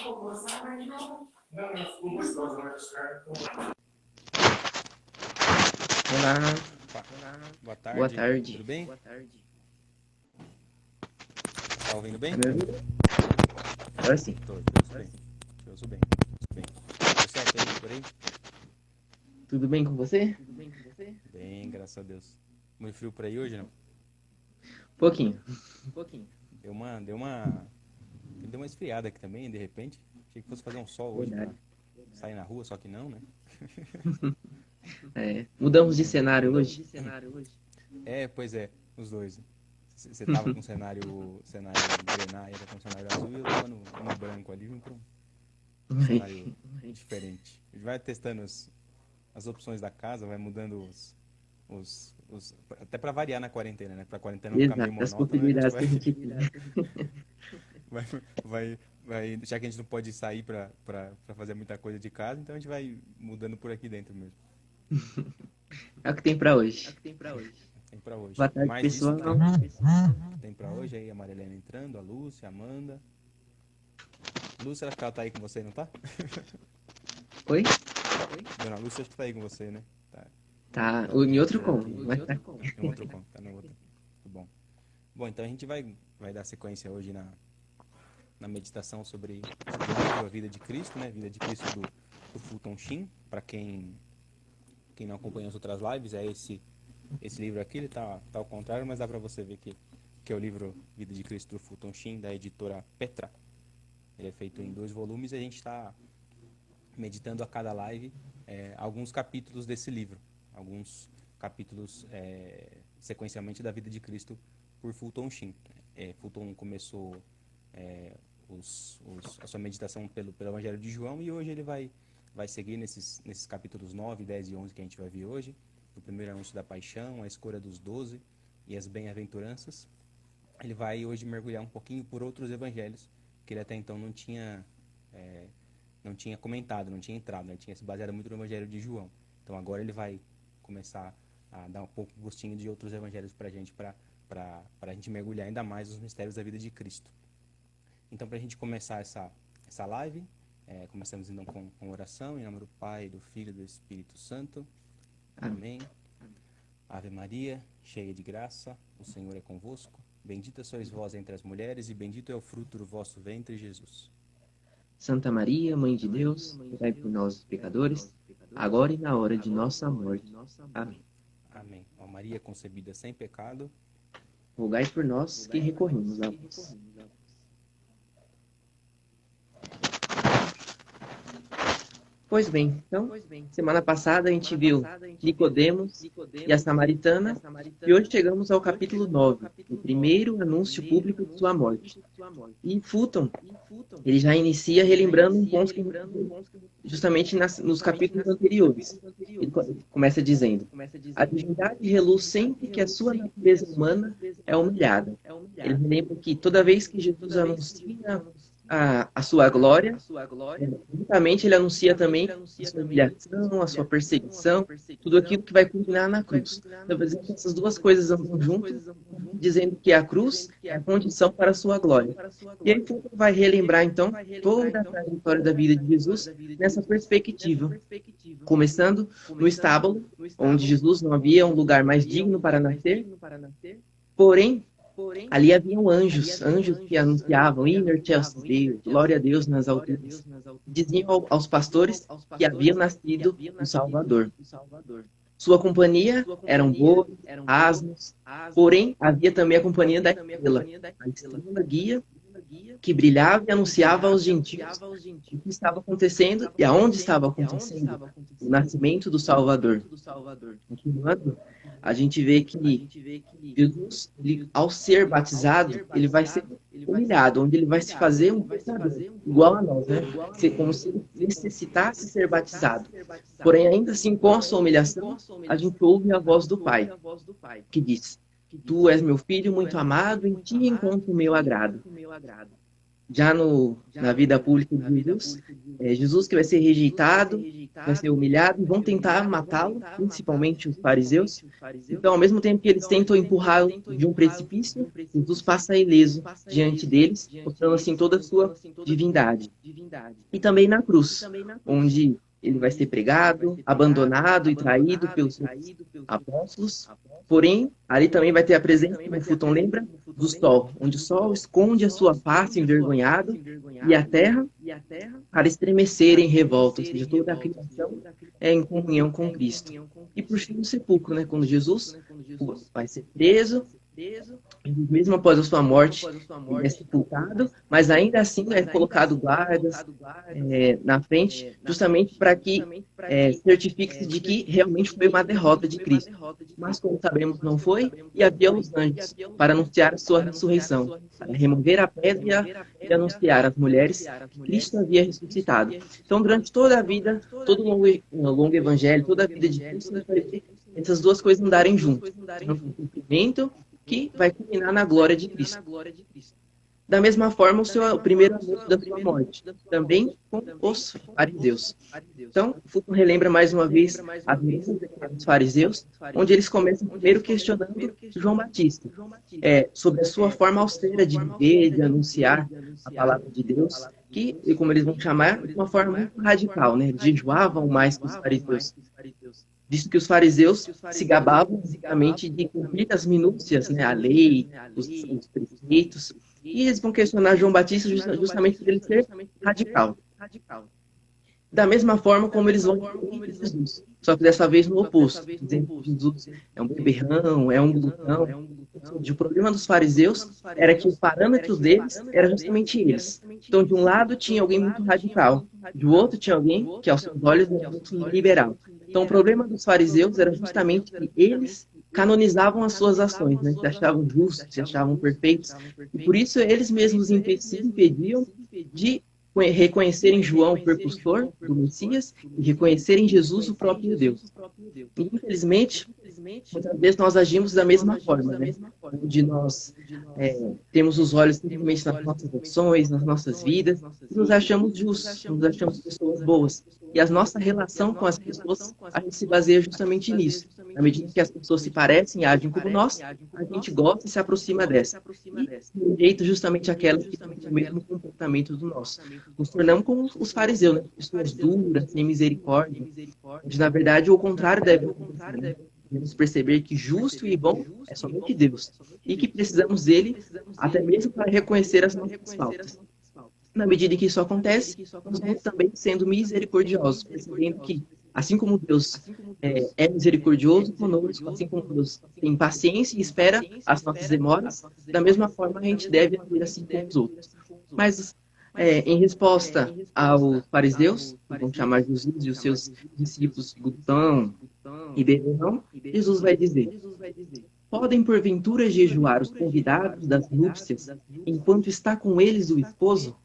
Olá, Opa, boa boa tarde, tarde. tudo bem? Tá ouvindo bem? Tá me ouvindo? Agora sim. Tô, te ouço bem. Te ouço bem, te ouço bem. Tudo certo aí, por aí? Tudo bem com você? Bem, graças a Deus. Muito frio por aí hoje, não? Pouquinho. Deu uma esfriada aqui também, de repente. Achei que fosse fazer um sol hoje pra Verdade. sair na rua, só que não, né? Mudamos de cenário hoje. Pois é, os dois. Você tava com cenário grená, era com cenário azul e eu tava no branco ali, vim pra um cenário diferente. A gente vai testando as opções da casa, vai mudando até pra variar na quarentena, né? Pra quarentena não ficar meio Exato, as monótono, a gente possibilidades que a gente tem. vai, já que a gente não pode sair pra fazer muita coisa de casa, então a gente vai mudando por aqui dentro mesmo. É o que tem pra hoje. Tem pra hoje. Boa tarde, Mais disso pessoal. tem pra hoje aí a Marilena entrando, a Lúcia, a Amanda. Lúcia, acho que ela tá aí com você, não tá? Oi? Dona Lúcia, acho que tá aí com você, né? Tá. Tá, Tá em outro aqui. cômodo, mas tá. No outro ponto, tá no outro. Muito bom. Bom, então a gente vai dar sequência hoje na meditação sobre o livro A Vida de Cristo, né? Vida de Cristo do Fulton Sheen. Para quem não acompanha as outras lives, é esse livro aqui, ele tá ao contrário, mas dá para você ver que é o livro Vida de Cristo do Fulton Sheen, da editora Petra. Ele é feito em 2 volumes e a gente está meditando a cada live alguns capítulos desse livro. Alguns capítulos sequencialmente da Vida de Cristo por Fulton Sheen. Fulton começou a sua meditação pelo Evangelho de João e hoje ele vai seguir nesses capítulos 9, 10 e 11 que a gente vai ver hoje. O primeiro anúncio da paixão, a escolha dos 12 e as bem-aventuranças. Ele vai hoje mergulhar um pouquinho por outros evangelhos que ele até então não tinha comentado, não tinha entrado, né? Ele tinha se baseado muito no Evangelho de João. Então agora ele vai começar a dar um pouco de gostinho de outros evangelhos pra gente, para a gente mergulhar ainda mais nos mistérios da vida de Cristo. Então, para a gente começar essa live, começamos então com oração, em nome do Pai, do Filho e do Espírito Santo. Amém. Ave Maria, cheia de graça, o Senhor é convosco. Bendita sois vós entre as mulheres, e bendito é o fruto do vosso ventre, Jesus. Santa Maria, Mãe de Deus, rogai por nós, os pecadores, agora e na hora de nossa morte. Amém. Amém. Ó Maria concebida sem pecado, Rogai por nós que recorremos a vós. Pois bem, então, semana passada a gente viu Nicodemos e a Samaritana, e hoje chegamos ao capítulo 9, o primeiro anúncio público de sua morte. E Fulton, ele já inicia relembrando um ponto que justamente nos capítulos anteriores. Ele começa dizendo: a divindade reluz sempre que a sua natureza humana é humilhada. Ele lembra que toda vez que Jesus anuncia a sua glória, juntamente ele anuncia também a sua humilhação, a sua perseguição, tudo aquilo que vai culminar na cruz. Então, essas duas coisas andam juntas, dizendo que a cruz é a condição para a sua glória. E aí Fulton vai relembrar, então, toda a trajetória da vida de Jesus nessa perspectiva, começando no estábulo, onde Jesus não havia um lugar mais digno para nascer, porém, ali haviam anjos que anunciavam, Inner Chelsea Deus, glória a Deus nas alturas. Diziam aos pastores que haviam nascido um Salvador. Sua companhia eram bois, asnos, porém havia também a companhia da estrela, a estrela guia que brilhava e anunciava aos gentios o que estava acontecendo e aonde estava acontecendo o nascimento do Salvador. Continuando, a gente vê que Jesus, ao ser batizado, ele vai ser humilhado, onde ele vai se fazer um pecador, igual a nós, né? Como se ele necessitasse ser batizado. Porém, ainda assim, com a sua humilhação, a gente ouve a voz do Pai, que diz: Tu és meu filho muito amado, em ti encontro o meu agrado. Já na vida pública de Jesus, Jesus que vai ser rejeitado, vai ser humilhado, e vão tentar matá-lo, principalmente os fariseus. Então, ao mesmo tempo que eles tentam empurrá-lo de um precipício, Jesus passa ileso diante deles, mostrando assim toda a sua divindade. E também na cruz, onde ele vai ser pregado, abandonado e traído pelos seus apóstolos. Porém, ali também vai ter a presença, como o Fulton lembra, do sol, onde o sol esconde a sua face envergonhado e a terra para estremecer em revolta, ou seja, toda a criação é em comunhão com Cristo. E por fim, o sepulcro, né, quando Jesus vai ser preso, mesmo após a sua morte, ele é sepultado, mas ainda assim é colocado guardas na frente, justamente para que certifique-se de que realmente foi uma derrota de Cristo. Mas, como sabemos, não foi, e havia os anjos para anunciar a sua ressurreição, para remover a pedra e anunciar às mulheres que Cristo havia ressuscitado. Então, durante toda a vida, todo o longo evangelho, toda a vida de Cristo, essas duas coisas andarem juntas. Um cumprimento que vai culminar na glória de Cristo. Da mesma forma, o primeiro anúncio da sua morte, também com os fariseus. Então, Fulton relembra mais uma vez a visão dos fariseus, onde eles começam primeiro questionando João Batista, sobre a sua forma austera de viver, de anunciar a palavra de Deus, que, como eles vão chamar, de uma forma muito radical, né? Eles jejuavam mais que os fariseus. Visto que os fariseus se gabavam basicamente de cumprir as minúcias, né, a lei, os preceitos, e eles vão questionar João Batista justamente por ele ser radical. Da mesma forma como eles vão questionar Jesus, só que dessa vez no oposto, dizendo que Jesus é um beberrão, é um glutão. O problema dos fariseus era que os parâmetros deles eram justamente eles. Então, de um lado tinha alguém muito radical, do outro tinha alguém que, aos seus olhos, era muito liberal. Então, o problema dos fariseus era justamente que eles canonizavam as suas ações, né? Se achavam justos, se achavam perfeitos. E por isso eles mesmos se impediam de reconhecerem João o precursor do Messias e reconhecerem Jesus o próprio Deus. E, infelizmente, muitas vezes nós agimos da mesma forma, né? Onde nós temos os olhos simplesmente nas nossas ações, nas nossas vidas, e nos achamos justos, nos achamos pessoas boas. E a nossa relação com as pessoas, a gente se baseia justamente nisso. À medida que as pessoas se parecem e agem como nós, a gente gosta e se aproxima dessa. E rejeita justamente aquelas que têm o mesmo comportamento do nosso. Nos tornamos como os fariseus, né? Pessoas duras, sem misericórdia. Onde, na verdade, o contrário deve acontecer, né? Devemos perceber que justo e bom é somente Deus. E que precisamos dele até mesmo para reconhecer as nossas faltas. Na medida em que isso acontece, nós vamos também sendo misericordiosos, percebendo que, assim como Deus é misericordioso conosco, assim como Deus tem paciência e espera as nossas demoras, da mesma forma a gente deve agir assim com os outros. Mas, em resposta aos fariseus, que vão chamar Jesus e os seus discípulos glutão e beberrão, Jesus vai dizer: podem porventura jejuar os convidados das núpcias, enquanto está com eles o esposo?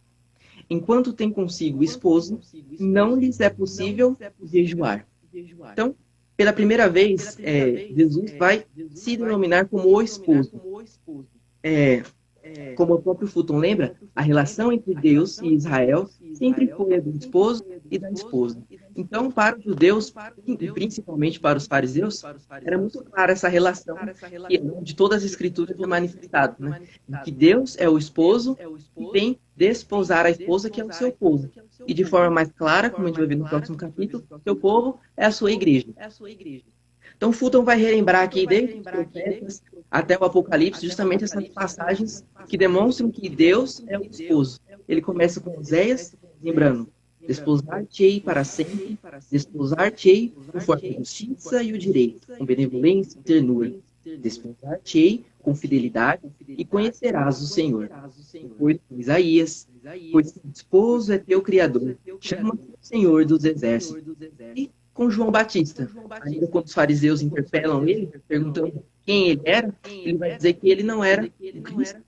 Enquanto tem consigo o esposo, não lhes é possível jejuar. Então, pela primeira vez, Jesus vai se denominar como o esposo. Como o próprio Fulton lembra, a relação entre Deus e Israel sempre foi a do esposo e da esposa. Então, para os judeus, e principalmente para os fariseus, era muito clara essa relação que de todas as escrituras é manifestado, né? Que Deus é o esposo e tem desposar a esposa, que é o seu povo. E de forma mais clara, como a gente vai ver no próximo capítulo, o seu povo é a sua igreja. Então, Fulton vai relembrar aqui, desde os profetas até o Apocalipse, justamente essas passagens que demonstram que Deus é o esposo. Ele começa com Oséias, lembrando: desposar-te-ei para sempre, desposar-te-ei conforme a justiça e o direito, com benevolência e ternura. Desposar-te-ei com fidelidade e conhecerás o Senhor. Depois, Isaías: pois teu esposo é teu Criador, chama-te o Senhor dos Exércitos. E com João Batista, ainda quando os fariseus interpelam ele, perguntando quem ele era, ele vai dizer que ele não era o Cristo,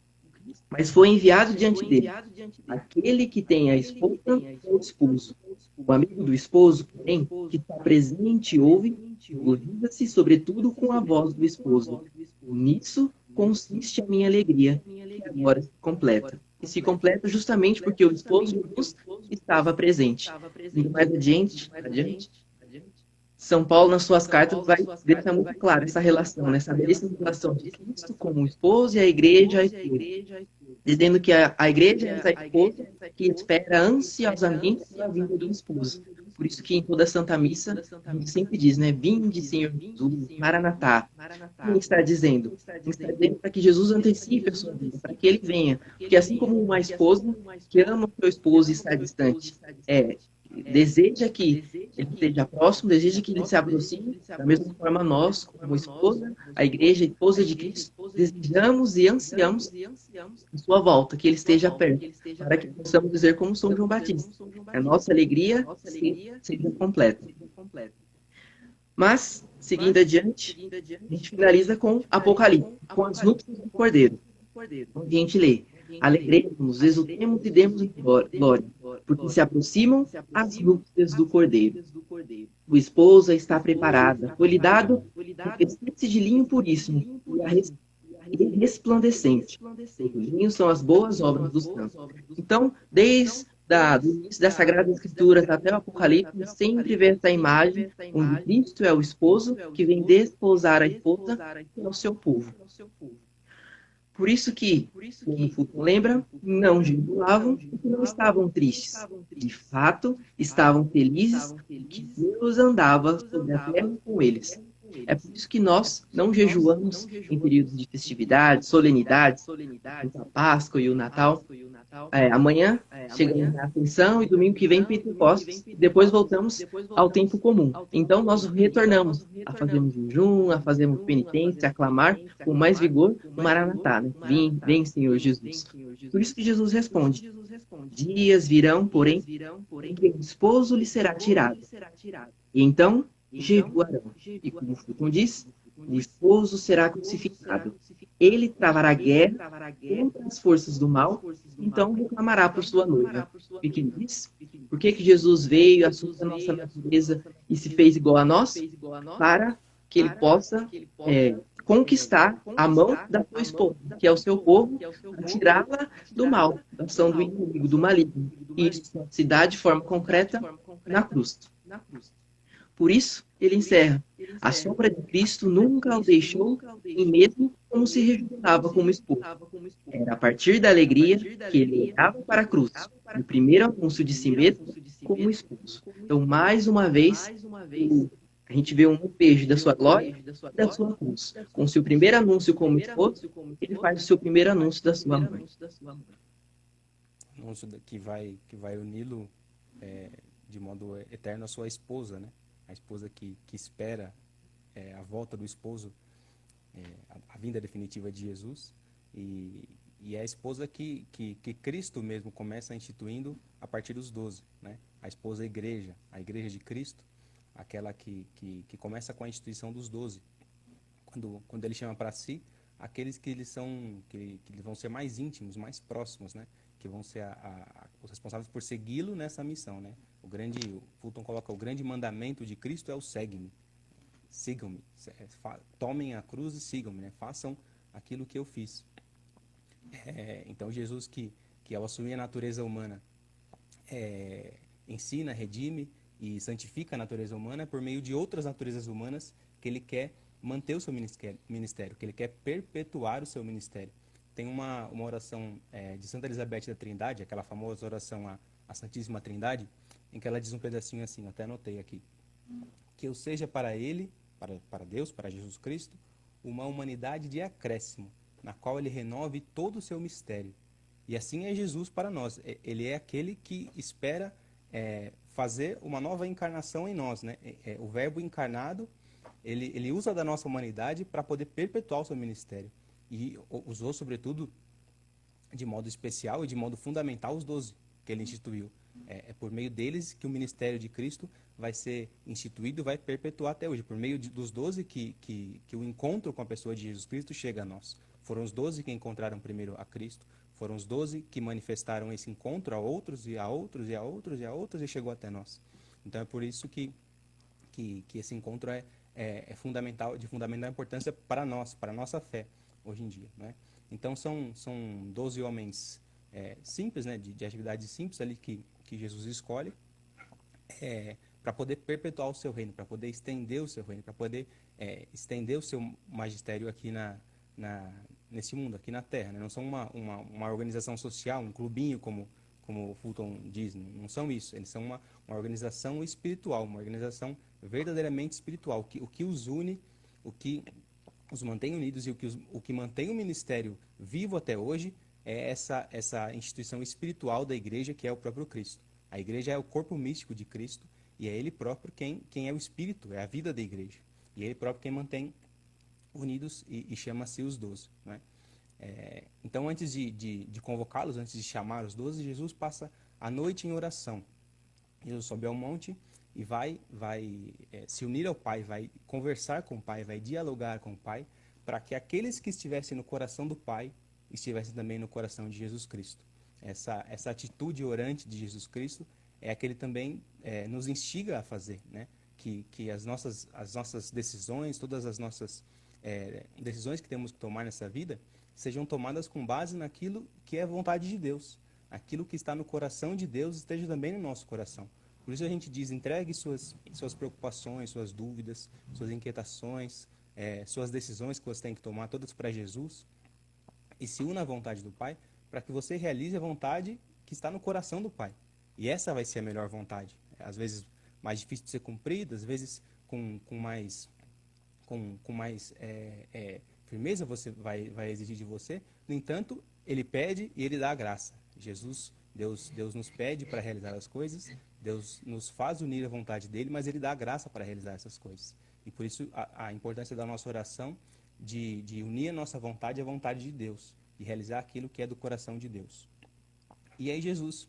mas foi enviado diante dele. Aquele que tem a esposa é o esposo. O amigo do esposo, porém, que está presente e ouve, glorifica-se sobretudo com a voz do esposo. Nisso consiste a minha alegria, que agora se completa. se completa justamente porque o esposo Jesus estava presente. Indo mais adiante, São Paulo, nas suas cartas, vai deixar muito claro essa relação, né? Estabelecer a relação de Cristo como o esposo e a igreja a esposa, dizendo que a igreja é essa esposa que espera ansiosamente pela vinda do esposo. Por isso que em toda a Santa Missa, a gente sempre diz, né? Vinde, Senhor Jesus, Maranatá. O que está dizendo? Está dizendo para que Jesus antecipe a sua vida, para que ele venha. Porque assim como uma esposa que ama o seu esposo e está distante, deseja que ele esteja próximo, deseja que ele se aproxime, da mesma forma nós, como esposa, a igreja, a esposa de Cristo, desejamos e ansiamos a sua volta, que ele esteja perto, para que possamos dizer como São João Batista, que a nossa alegria seja completa. Mas, seguindo adiante, a gente finaliza com Apocalipse, com as núpcias do Cordeiro. Onde a gente lê: alegremos, exultemos e demos glória, porque se aproximam as núpcias do Cordeiro. O esposo está preparada, foi-lhe dado um vestido de linho puríssimo e resplandecente. O linho são as boas obras dos santos. Então, desde do início das Sagradas Escrituras até o Apocalipse, sempre vê essa imagem onde Cristo é o esposo que vem desposar a esposa, que é o seu povo. Por isso que, como Fulton lembra, não jejuavam porque não estavam tristes. De fato, estavam felizes que Deus andava sobre a terra com eles. É por isso que nós não jejuamos em períodos de festividades, solenidades, como a Páscoa e o Natal. Amanhã chegamos na Ascensão e domingo que vem Pentecostes, e depois voltamos ao tempo comum. Então nós retornamos a fazermos jejum, a fazermos penitência, a clamar com mais vigor o Maranatá, né? Vem, Senhor Jesus. Por isso que Jesus responde: dias virão, porém, em que o esposo lhe será tirado. E então jejuarão. E como Fulton diz, o esposo será crucificado. Ele travará guerra contra as forças do mal, então reclamará por sua noiva. O que ele diz? Por que Jesus veio, assumiu a nossa natureza e se fez igual a nós? Para que ele possa conquistar a mão da sua esposa, que é o seu povo, para tirá-la do mal, da ação do inimigo, do maligno. E isso se dá de forma concreta na cruz. Por isso, ele encerra: a sombra de Cristo nunca o deixou, e mesmo como se rejuntava como esposo. Era a partir da alegria que ele olhava para a cruz, no primeiro anúncio de si mesmo como esposo. Então, mais uma vez, a gente vê um beijo da sua glória e da sua cruz. Com o seu primeiro anúncio como esposo, ele faz o seu primeiro anúncio da sua mãe. Anúncio que vai uni-lo de modo eterno à sua esposa, né? A esposa que espera a volta do esposo, a vinda definitiva de Jesus, e é a esposa que Cristo mesmo começa instituindo a partir dos 12, né? A esposa a igreja de Cristo, aquela que começa com a instituição dos 12, quando ele chama para si aqueles que vão ser mais íntimos, mais próximos, né? Que vão ser os responsáveis por segui-lo nessa missão, né? O Fulton coloca: o grande mandamento de Cristo é o segue-me. Sigam-me. Tomem a cruz e sigam-me, né? Façam aquilo que eu fiz. Então Jesus que ao assumir a natureza humana ensina, redime e santifica a natureza humana por meio de outras naturezas humanas que ele quer manter o seu ministério, que ele quer perpetuar o seu ministério. Tem uma oração de Santa Elizabeth da Trindade, aquela famosa oração à Santíssima Trindade, em que ela diz um pedacinho assim, até anotei aqui: que eu seja para ele, para Deus, para Jesus Cristo, uma humanidade de acréscimo, na qual ele renove todo o seu mistério. E assim é Jesus para nós. Ele é aquele que espera fazer uma nova encarnação em nós, né? O Verbo encarnado, ele usa da nossa humanidade para poder perpetuar o seu ministério. E usou, sobretudo, de modo especial e de modo fundamental, os 12 que ele instituiu. É por meio deles que o ministério de Cristo vai ser instituído e vai perpetuar até hoje. Por meio dos 12 que o encontro com a pessoa de Jesus Cristo chega a nós. Foram os 12 que encontraram primeiro a Cristo. Foram os 12 que manifestaram esse encontro a outros e a outros e a outros e a outros e chegou até nós. Então é por isso que esse encontro é fundamental, de fundamental importância para nós, para a nossa fé hoje em dia, né? Então são 12 homens simples, né, de atividades simples ali que Jesus escolhe, para poder perpetuar o seu reino, para poder estender o seu reino, para poder estender o seu magistério aqui nesse mundo, aqui na Terra. Né? Não são uma organização social, um clubinho, como o Fulton diz, não são isso. Eles são uma organização espiritual, uma organização verdadeiramente espiritual. O que os une, o que os mantém unidos e o que mantém o ministério vivo até hoje é essa instituição espiritual da igreja, que é o próprio Cristo. A igreja é o corpo místico de Cristo e é ele próprio quem é o espírito, é a vida da igreja. E é ele próprio quem mantém unidos e chama-se os 12. Né? Então, antes de convocá-los, antes de chamar os 12, Jesus passa a noite em oração. Jesus sobe ao monte e vai se unir ao Pai, vai conversar com o Pai, vai dialogar com o Pai, para que aqueles que estivessem no coração do Pai estivessem também no coração de Jesus Cristo. Essa atitude orante de Jesus Cristo é a que ele também nos instiga a fazer, né? Que as nossas decisões, todas as nossas decisões que temos que tomar nessa vida, sejam tomadas com base naquilo que é vontade de Deus. Aquilo que está no coração de Deus esteja também no nosso coração. Por isso a gente diz, entregue suas preocupações, suas dúvidas, suas inquietações, suas decisões que você tem que tomar, todas para Jesus, e se una à vontade do Pai, para que você realize a vontade que está no coração do Pai. E essa vai ser a melhor vontade. Às vezes mais difícil de ser cumprida, às vezes com mais firmeza você vai exigir de você. No entanto, ele pede e ele dá a graça. Deus nos pede para realizar as coisas, Deus nos faz unir à vontade dele, mas ele dá a graça para realizar essas coisas. E por isso a importância da nossa oração de unir a nossa vontade à vontade de Deus, de realizar aquilo que é do coração de Deus. E aí Jesus,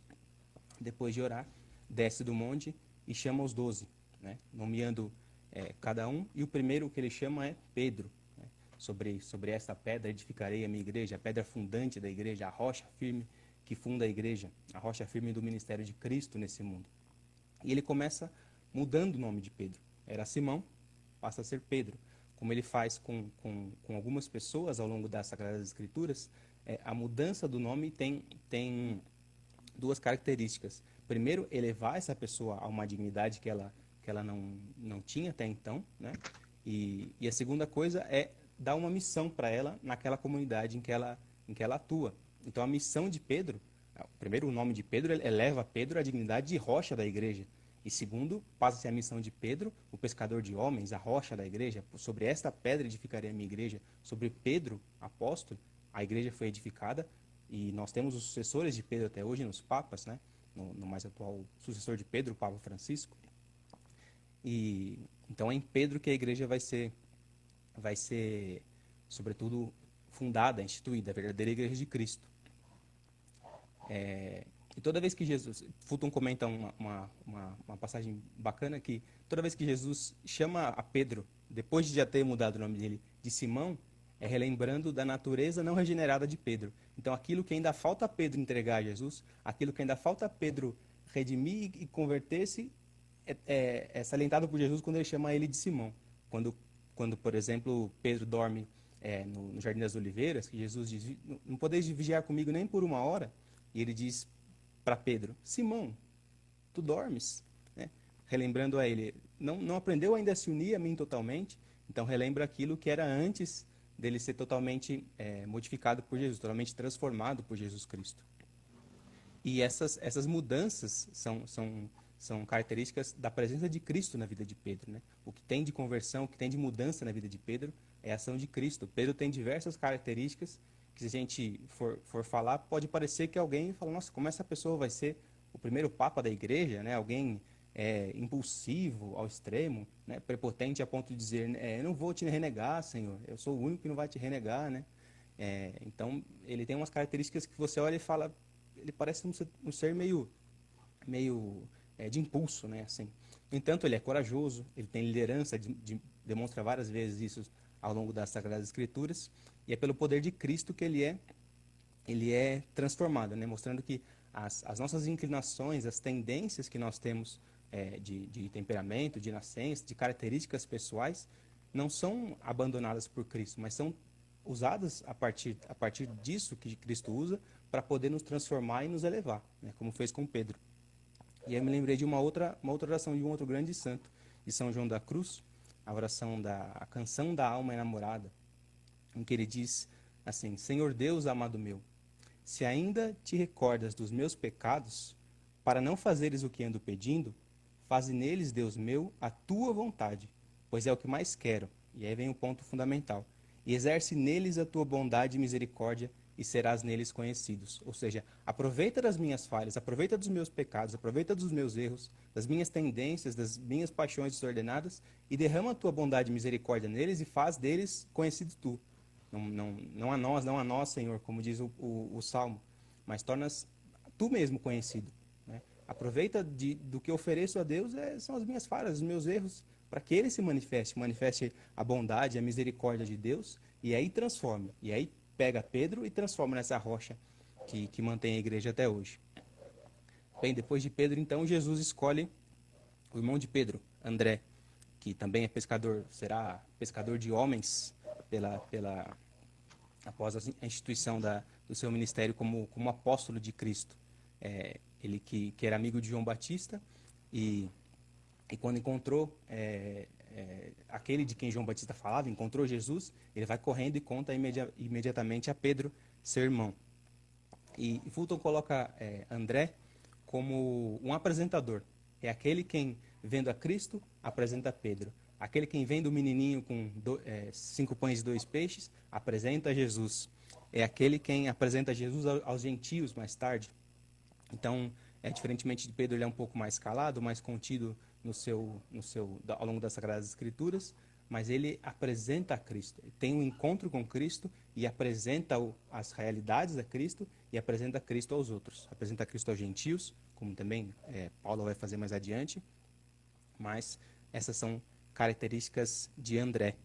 depois de orar, desce do monte e chama os 12, né? Nomeando cada um, e o primeiro que ele chama é Pedro. Né? Sobre esta pedra edificarei a minha igreja, a pedra fundante da igreja, a rocha firme que funda a igreja, a rocha firme do ministério de Cristo nesse mundo. E ele começa mudando o nome de Pedro. Era Simão, passa a ser Pedro. Como ele faz com algumas pessoas ao longo das Sagradas Escrituras, a mudança do nome tem duas características. Primeiro, elevar essa pessoa a uma dignidade que ela não tinha até então, né? E a segunda coisa é dar uma missão para ela naquela comunidade em que ela atua. Então, a missão de Pedro, primeiro, o nome de Pedro eleva Pedro à dignidade de rocha da igreja. E segundo, passa-se a missão de Pedro, o pescador de homens, a rocha da igreja. Sobre esta pedra edificarei a minha igreja. Sobre Pedro, apóstolo, a igreja foi edificada. E nós temos os sucessores de Pedro até hoje, nos papas, né? No mais atual sucessor de Pedro, o Papa Francisco. E então é em Pedro que a igreja vai ser, sobretudo, fundada, instituída, a verdadeira igreja de Cristo. E toda vez que Jesus... Fulton comenta uma passagem bacana que toda vez que Jesus chama a Pedro, depois de já ter mudado o nome dele, de Simão, é relembrando da natureza não regenerada de Pedro. Então, aquilo que ainda falta a Pedro entregar a Jesus, aquilo que ainda falta a Pedro redimir e converter-se, é salientado por Jesus quando ele chama ele de Simão. Quando por exemplo, Pedro dorme no Jardim das Oliveiras, que Jesus diz, não podeis vigiar comigo nem por uma hora, e ele diz para Pedro, Simão, tu dormes? Né? Relembrando a ele, não aprendeu ainda a se unir a mim totalmente, então relembra aquilo que era antes dele ser totalmente modificado por Jesus, totalmente transformado por Jesus Cristo. E essas mudanças são características da presença de Cristo na vida de Pedro. Né? O que tem de conversão, o que tem de mudança na vida de Pedro é a ação de Cristo. Pedro tem diversas características que, se a gente for falar, pode parecer que alguém fala, nossa, como essa pessoa vai ser o primeiro papa da igreja, né? Alguém impulsivo ao extremo, né? Prepotente a ponto de dizer, eu não vou te renegar, Senhor, eu sou o único que não vai te renegar. Né? Então, ele tem umas características que você olha e fala, ele parece um ser meio de impulso, né? Assim. No entanto, ele é corajoso, ele tem liderança, demonstra várias vezes isso ao longo das Sagradas Escrituras, e é pelo poder de Cristo que ele é transformado, né? Mostrando que as nossas inclinações, as tendências que nós temos de temperamento, de nascença, de características pessoais, não são abandonadas por Cristo, mas são usadas a partir disso que Cristo usa para poder nos transformar e nos elevar, né? Como fez com Pedro. E aí eu me lembrei de uma outra oração de um outro grande santo, de São João da Cruz, a canção da alma enamorada, em que ele diz assim: Senhor Deus amado meu, se ainda te recordas dos meus pecados, para não fazeres o que ando pedindo, faze neles, Deus meu, a tua vontade, pois é o que mais quero. E aí vem o ponto fundamental. E exerce neles a tua bondade e misericórdia, e serás neles conhecidos. Ou seja, aproveita das minhas falhas, aproveita dos meus pecados, aproveita dos meus erros, das minhas tendências, das minhas paixões desordenadas, e derrama a tua bondade e misericórdia neles e faz deles conhecido tu. Não a nós, Senhor, como diz o Salmo, mas tornas tu mesmo conhecido, né? Aproveita do que eu ofereço a Deus, são as minhas falhas, os meus erros, para que Ele se manifeste a bondade, a misericórdia de Deus, e aí transforme. E aí pega Pedro e transforma nessa rocha que mantém a igreja até hoje. Bem, depois de Pedro, então, Jesus escolhe o irmão de Pedro, André, que também é pescador, será pescador de homens após a instituição do seu ministério como apóstolo de Cristo. Ele que era amigo de João Batista e quando encontrou aquele de quem João Batista falava, encontrou Jesus, ele vai correndo e conta imediatamente a Pedro, seu irmão. E Fulton coloca André como um apresentador. É aquele quem, vendo a Cristo, apresenta a Pedro. Aquele quem vem do menininho com 5 pães e 2 peixes, apresenta Jesus. É aquele quem apresenta Jesus aos gentios mais tarde. Então, diferentemente de Pedro, ele é um pouco mais calado, mais contido ao longo das Sagradas Escrituras, mas ele apresenta a Cristo. Ele tem um encontro com Cristo e apresenta as realidades a Cristo e apresenta Cristo aos outros. Apresenta Cristo aos gentios, como também Paulo vai fazer mais adiante, mas essas são características de André.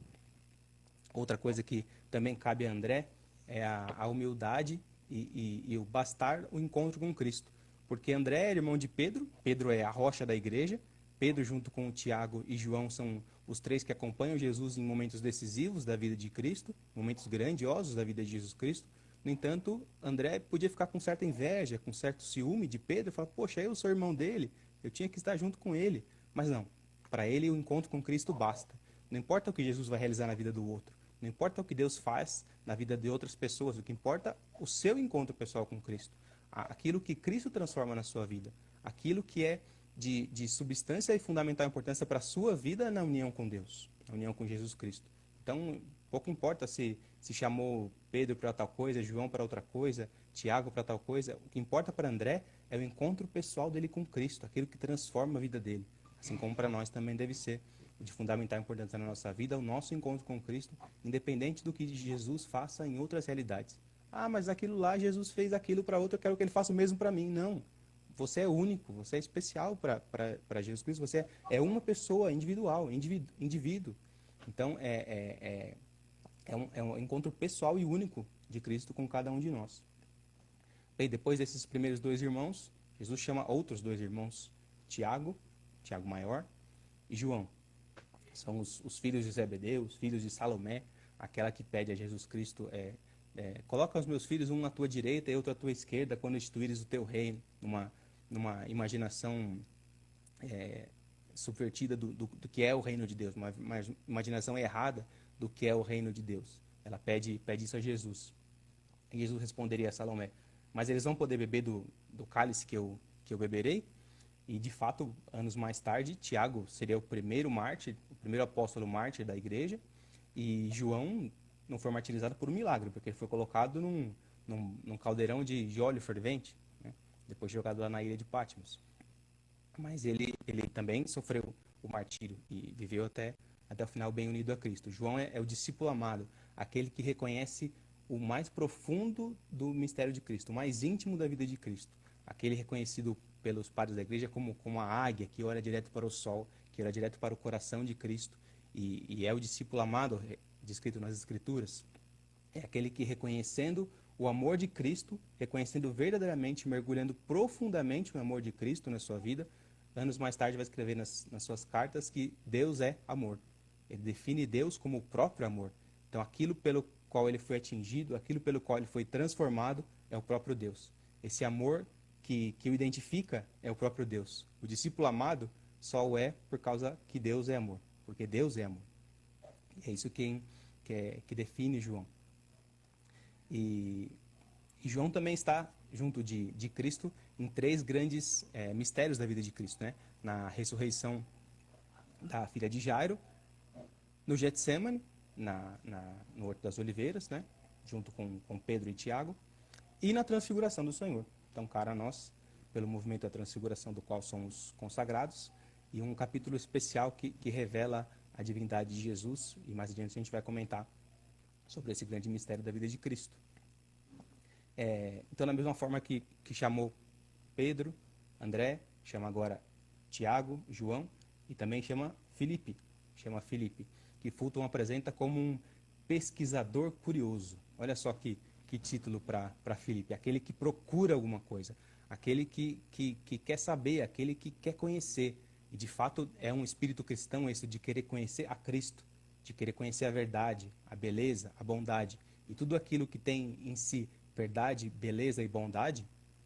Outra coisa que também cabe a André é a humildade e o bastar o encontro com Cristo. Porque André é irmão de Pedro, Pedro é a rocha da igreja, Pedro junto com Tiago e João são os 3 que acompanham Jesus em momentos decisivos da vida de Cristo, momentos grandiosos da vida de Jesus Cristo. No entanto, André podia ficar com certa inveja, com certo ciúme de Pedro, e falar, poxa, eu sou irmão dele, eu tinha que estar junto com ele. Mas não, para ele o encontro com Cristo basta. Não importa o que Jesus vai realizar na vida do outro, não importa o que Deus faz na vida de outras pessoas, o que importa é o seu encontro pessoal com Cristo. Aquilo que Cristo transforma na sua vida, aquilo que é de substância e fundamental importância para a sua vida na união com Deus, na união com Jesus Cristo. Então, pouco importa se chamou Pedro para tal coisa, João para outra coisa, Tiago para tal coisa. O que importa para André é o encontro pessoal dele com Cristo, aquilo que transforma a vida dele. Assim como para nós também deve ser de fundamental importância na nossa vida, o nosso encontro com Cristo, independente do que Jesus faça em outras realidades. Ah, mas aquilo lá, Jesus fez aquilo para outro, eu quero que ele faça o mesmo para mim. Não. Você é único, você é especial para Jesus Cristo, você é uma pessoa individual, indivíduo. Então, é um encontro pessoal e único de Cristo com cada um de nós. Bem, depois desses primeiros 2 irmãos, Jesus chama outros 2 irmãos, Tiago maior, e João. São os filhos de Zebedeu, os filhos de Salomé, aquela que pede a Jesus Cristo, coloca os meus filhos um à tua direita e outro à tua esquerda, quando instituíres o teu reino, numa imaginação subvertida do que é o reino de Deus, uma imaginação errada do que é o reino de Deus. Ela pede isso a Jesus. E Jesus responderia a Salomé, mas eles vão poder beber do cálice que eu beberei? E, de fato, anos mais tarde, Tiago seria o primeiro mártir, o primeiro apóstolo mártir da igreja, e João não foi martirizado por um milagre, porque ele foi colocado num caldeirão de óleo fervente, né? Depois jogado lá na ilha de Patmos. Mas ele também sofreu o martírio e viveu até o final bem unido a Cristo. João é o discípulo amado, aquele que reconhece o mais profundo do mistério de Cristo, o mais íntimo da vida de Cristo, aquele reconhecido pelos padres da igreja como a águia que olha direto para o sol, que olha direto para o coração de Cristo, e é o discípulo amado descrito nas Escrituras. É aquele que, reconhecendo o amor de Cristo, reconhecendo verdadeiramente, mergulhando profundamente o amor de Cristo na sua vida, anos mais tarde vai escrever nas suas cartas que Deus é amor. Ele define Deus como o próprio amor. Então, aquilo qual ele foi atingido, aquilo pelo qual ele foi transformado, é o próprio Deus. Esse amor que o identifica é o próprio Deus. O discípulo amado só o é por causa que Deus é amor, porque Deus é amor. É isso que define João. E João também está junto de Cristo em 3 grandes mistérios da vida de Cristo, né? Na ressurreição da filha de Jairo, no Getsemane, no Horto das Oliveiras, né? Junto com Pedro e Tiago, e na transfiguração do Senhor. Então, cara a nós, pelo movimento da transfiguração do qual somos consagrados, e um capítulo especial que revela a divindade de Jesus, e mais adiante a gente vai comentar sobre esse grande mistério da vida de Cristo. Então, da mesma forma que chamou Pedro, André, chama agora Tiago, João, e também chama Filipe, que Fulton apresenta como um pesquisador curioso. Olha só que título para Filipe, aquele que procura alguma coisa, aquele que quer saber, aquele que quer conhecer. E de fato é um espírito cristão esse de querer conhecer a Cristo, de querer conhecer a verdade, a beleza, a bondade. E tudo aquilo que tem em si verdade, beleza e bondade,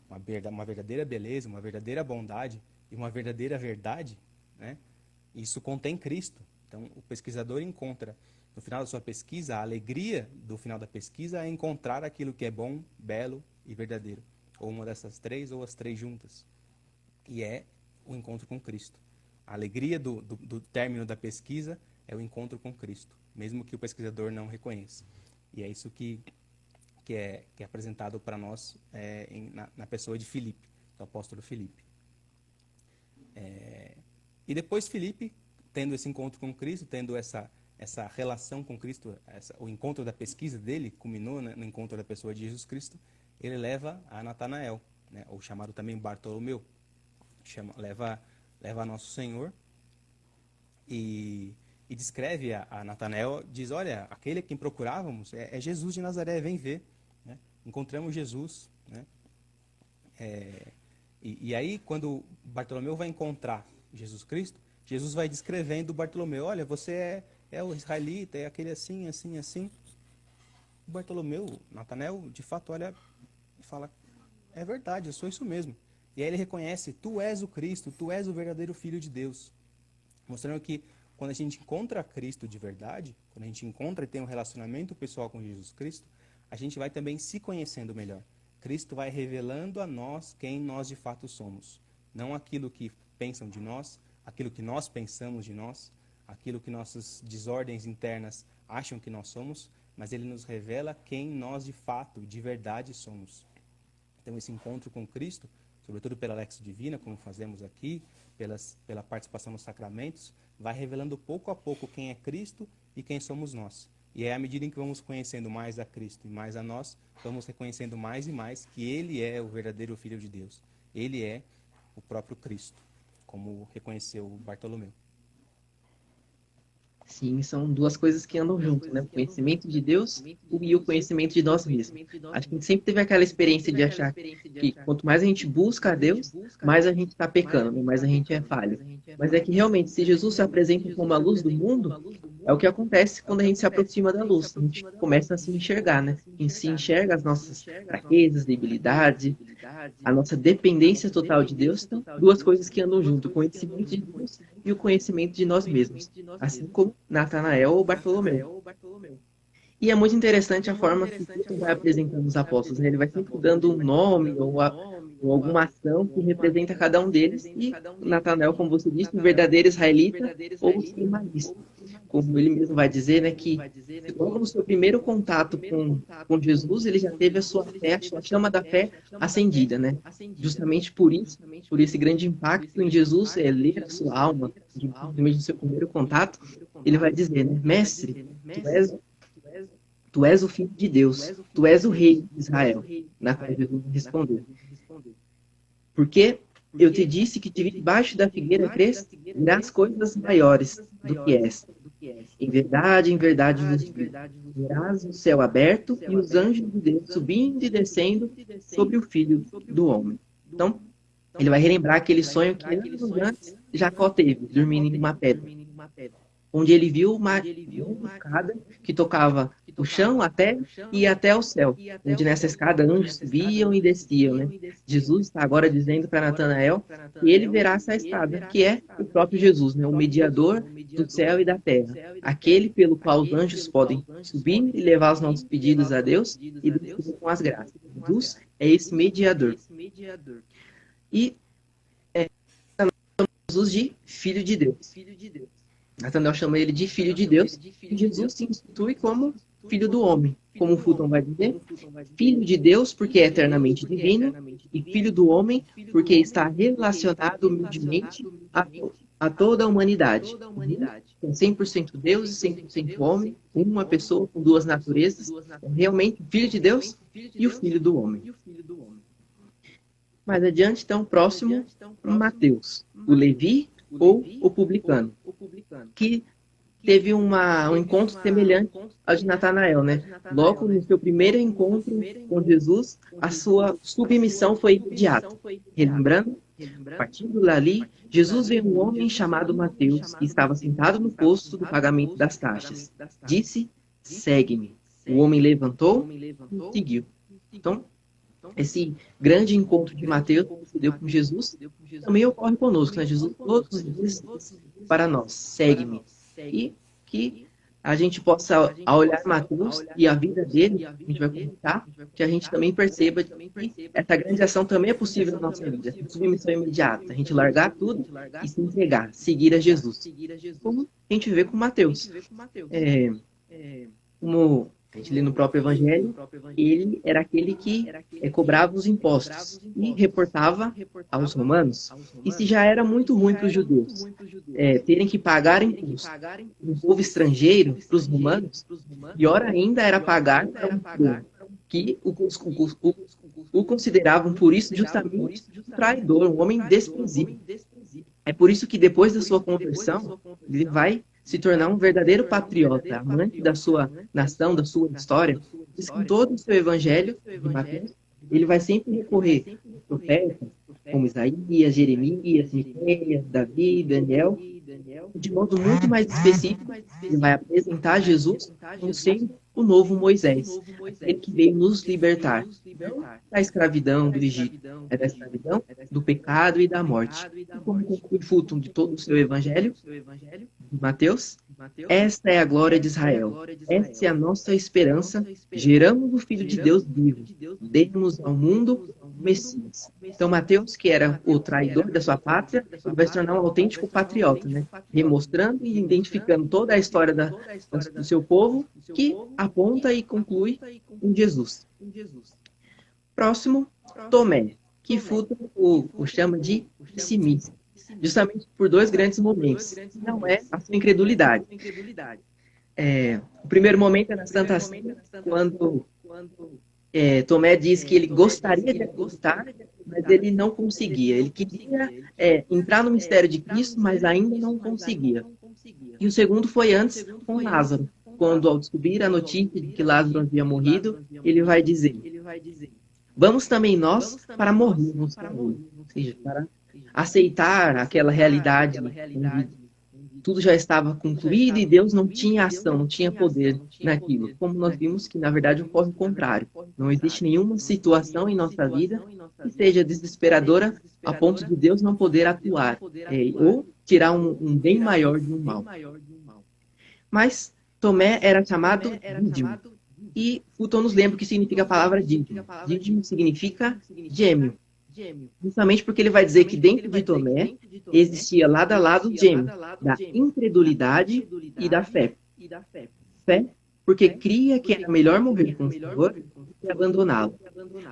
uma verdadeira beleza, uma verdadeira bondade e uma verdadeira verdade, né? Isso contém Cristo. Então o pesquisador encontra, no final da sua pesquisa, a alegria do final da pesquisa é encontrar aquilo que é bom, belo e verdadeiro. Ou uma dessas 3, ou as 3 juntas. E é o encontro com Cristo. A alegria do término da pesquisa é o encontro com Cristo, mesmo que o pesquisador não reconheça. E é isso que é apresentado para nós na pessoa de Filipe, do apóstolo Filipe. E depois Filipe, tendo esse encontro com Cristo, tendo essa relação com Cristo, o encontro da pesquisa dele culminou, né, no encontro da pessoa de Jesus Cristo, ele leva a Natanael, né, ou chamado também Bartolomeu, leva a Nosso Senhor e descreve a Natanael, diz, olha, aquele a quem procurávamos é Jesus de Nazaré, vem ver. Né? Encontramos Jesus. Né? E aí, quando Bartolomeu vai encontrar Jesus Cristo, Jesus vai descrevendo Bartolomeu, olha, você é o israelita, é aquele assim, assim, assim. O Bartolomeu, Natanael, de fato, olha e fala, é verdade, eu sou isso mesmo. E aí ele reconhece, tu és o Cristo, tu és o verdadeiro Filho de Deus. Mostrando que quando a gente encontra Cristo de verdade, quando a gente encontra e tem um relacionamento pessoal com Jesus Cristo, a gente vai também se conhecendo melhor. Cristo vai revelando a nós quem nós de fato somos. Não aquilo que pensam de nós, aquilo que nós pensamos de nós, aquilo que nossas desordens internas acham que nós somos, mas ele nos revela quem nós de fato, de verdade somos. Então esse encontro com Cristo, sobretudo pela Lexio Divina, como fazemos aqui, pela participação nos sacramentos, vai revelando pouco a pouco quem é Cristo e quem somos nós. E é à medida em que vamos conhecendo mais a Cristo e mais a nós, vamos reconhecendo mais e mais que Ele é o verdadeiro Filho de Deus. Ele é o próprio Cristo, como reconheceu Bartolomeu. Sim, são duas coisas que andam juntas, né? O conhecimento de Deus e o conhecimento de nós mesmos. Acho que a gente sempre teve aquela experiência de achar que quanto mais a gente busca a Deus, mais a gente está pecando, né? Mais a gente é falho. Mas é que realmente, se Jesus se apresenta como a luz do mundo, é o que acontece quando a gente se aproxima da luz. A gente começa a se enxergar, né? E se enxerga as nossas fraquezas, debilidades, a nossa dependência total de Deus. Então, duas coisas que andam junto, o conhecimento de Deus e o conhecimento de nós mesmos. Assim como Natanael ou Bartolomeu. E é muito interessante a forma que Cristo vai apresentando os apóstolos, né? Ele vai sempre dando um nome ou alguma ação que representa cada um deles. E Natanael, como você disse, um verdadeiro israelita ou extremalista. Como ele mesmo vai dizer, né, que logo no seu primeiro contato com Jesus, ele já teve a sua fé, a chama da fé acendida, né? Justamente por isso, por esse grande impacto em Jesus, ler a sua alma, no seu primeiro contato, ele vai dizer, né, mestre, tu és o Filho de Deus, tu és o Rei de Israel. Na qual Jesus respondeu, porque eu te disse que te vi debaixo da figueira cresce, verás coisas maiores do que esta. Em verdade vos digo, verás o céu aberto e os anjos de Deus subindo e descendo sobre o Filho do Homem. Então, ele vai relembrar aquele sonho que anos antes Jacó teve, dormindo em uma pedra. onde ele viu uma escada que tocava o chão até e até o céu, onde nessa escada anjos subiam e desciam, né? Jesus está agora dizendo para Natanael que ele verá essa escada, que é o próprio Jesus, né? O mediador do céu e da terra, aquele pelo qual os anjos podem subir e levar os nossos pedidos a Deus e descer com as graças. Jesus é esse mediador. E Jesus de Filho de Deus. Natanael chama ele de Filho de Deus, e Jesus se institui como Filho do Homem. Como o Fulton vai dizer, Filho de Deus porque é eternamente divino, e Filho do Homem porque está relacionado humildemente a toda a humanidade. É 100% Deus e 100% homem, uma pessoa com duas naturezas, realmente o Filho de Deus e o Filho do Homem. Mais adiante, então, próximo, Mateus, o Levi ou o publicano, que teve um encontro semelhante ao de Natanael, né? Logo no seu primeiro encontro com Jesus, a sua submissão foi imediata. Relembrando, partindo dali, Jesus viu um homem chamado Mateus, que estava sentado no posto do pagamento das taxas. Disse, segue-me. O homem levantou e seguiu. Então, esse grande encontro de Mateus que deu com Jesus também ocorre conosco, né? Jesus todos os dias diz para nós, segue-me. E que a gente possa, ao olhar Mateus e a vida dele, a gente vai comentar, que a gente também perceba que essa grande ação também é possível na nossa vida. Essa submissão imediata, a gente largar tudo e se entregar, seguir a Jesus. Como a gente vê com Mateus. Como a gente lê no próprio Evangelho, ele era aquele que cobrava os impostos e reportava aos romanos. E se já era muito ruim para os judeus terem que pagar imposto no povo estrangeiro, para os romanos, pior ainda era pagar para um povo que o consideravam, por isso, justamente um traidor, um homem desprezível. É por isso que depois da sua conversão, ele vai se tornar um verdadeiro patriota, amante da sua nação, da sua história. Diz que em todo o seu evangelho, de Mateus, ele vai sempre recorrer a profetas, como Isaías, Jeremias, Miqueias, Davi, Daniel, de modo muito mais específico, ele vai apresentar Jesus como sendo o novo Moisés, aquele que veio nos libertar, não da escravidão do Egito, é da escravidão, do pecado e da morte. E como conclui Fulton de todo o seu evangelho, Mateus, esta é a glória de Israel, esta é a nossa esperança, geramos o Filho de Deus vivo, demos ao mundo o Messias. Então Mateus, que era o traidor da sua pátria, vai se tornar um autêntico patriota, né? Remostrando e identificando toda a história do seu povo, que aponta e conclui em Jesus. Próximo, Tomé, que Fulton o chama de pessimista, justamente por dois grandes momentos. Não é a sua incredulidade. O primeiro momento é na Santa Ceia, quando Tomé diz que ele gostaria de acreditar, mas ele não conseguia. Ele queria entrar no mistério de Cristo, mas ainda não conseguia. E o segundo foi antes com Lázaro, quando ao descobrir a notícia de que Lázaro havia morrido, ele vai dizer, vamos também nós para morrermos para ele. Ou seja, para aceitar aquela realidade onde tudo já estava concluído e Deus não tinha ação, não tinha poder naquilo. Como nós vimos que, na verdade, ocorre o contrário. Não existe nenhuma situação em nossa vida que seja desesperadora a ponto de Deus não poder atuar ou tirar um bem maior de um mal. Mas Tomé era chamado Dídimo. E Fulton nos lembra o que significa a palavra dídimo. Dídimo significa gêmeo. Justamente porque ele vai dizer que dentro de Tomé existia lado a lado o gêmeo da incredulidade e da fé. Fé porque cria que era melhor morrer com o Senhor do que abandoná-lo.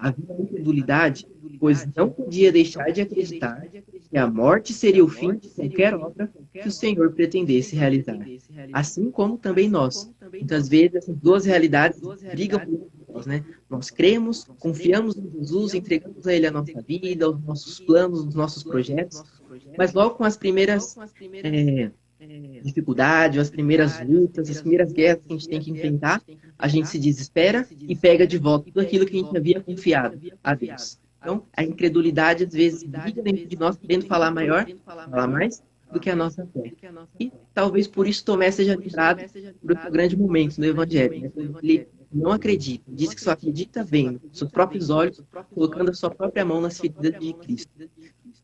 Havia incredulidade, pois não podia deixar de acreditar que a morte seria o fim de qualquer obra que o Senhor pretendesse realizar. Assim como também nós. Muitas vezes essas duas realidades brigam por nós, né? Nós cremos, confiamos em Jesus, entregamos a Ele a nossa vida, os nossos planos, os nossos projetos, mas logo com as primeiras dificuldades, as primeiras lutas, as primeiras guerras que a gente tem que enfrentar, a gente se desespera e pega de volta tudo aquilo que a gente havia confiado a Deus. Então, a incredulidade às vezes briga dentro de nós, querendo falar maior, falar mais, do que a nossa fé. E talvez por isso Tomé seja lembrado por outro grande momento no Evangelho, né? Quando ele não acredita, diz que só acredita vendo, com seus próprios olhos, colocando a sua própria mão nas feridas de Cristo.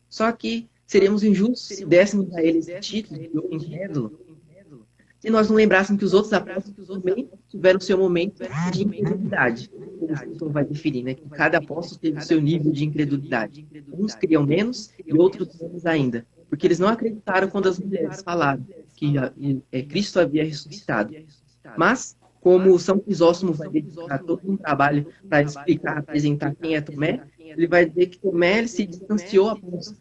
Só que seríamos injustos se dessemos a ele esse título de incrédulo, se nós não lembrássemos que os outros apóstolos também tiveram seu momento de incredulidade. Como o Fulton vai definir, né? Que cada apóstolo teve o seu nível de incredulidade. Uns criam menos e outros menos ainda. Porque eles não acreditaram quando as mulheres falaram que Cristo havia ressuscitado. Mas, como São Crisóstomo vai dedicar todo um trabalho para explicar, apresentar quem é Tomé, ele vai dizer que Tomé se distanciou após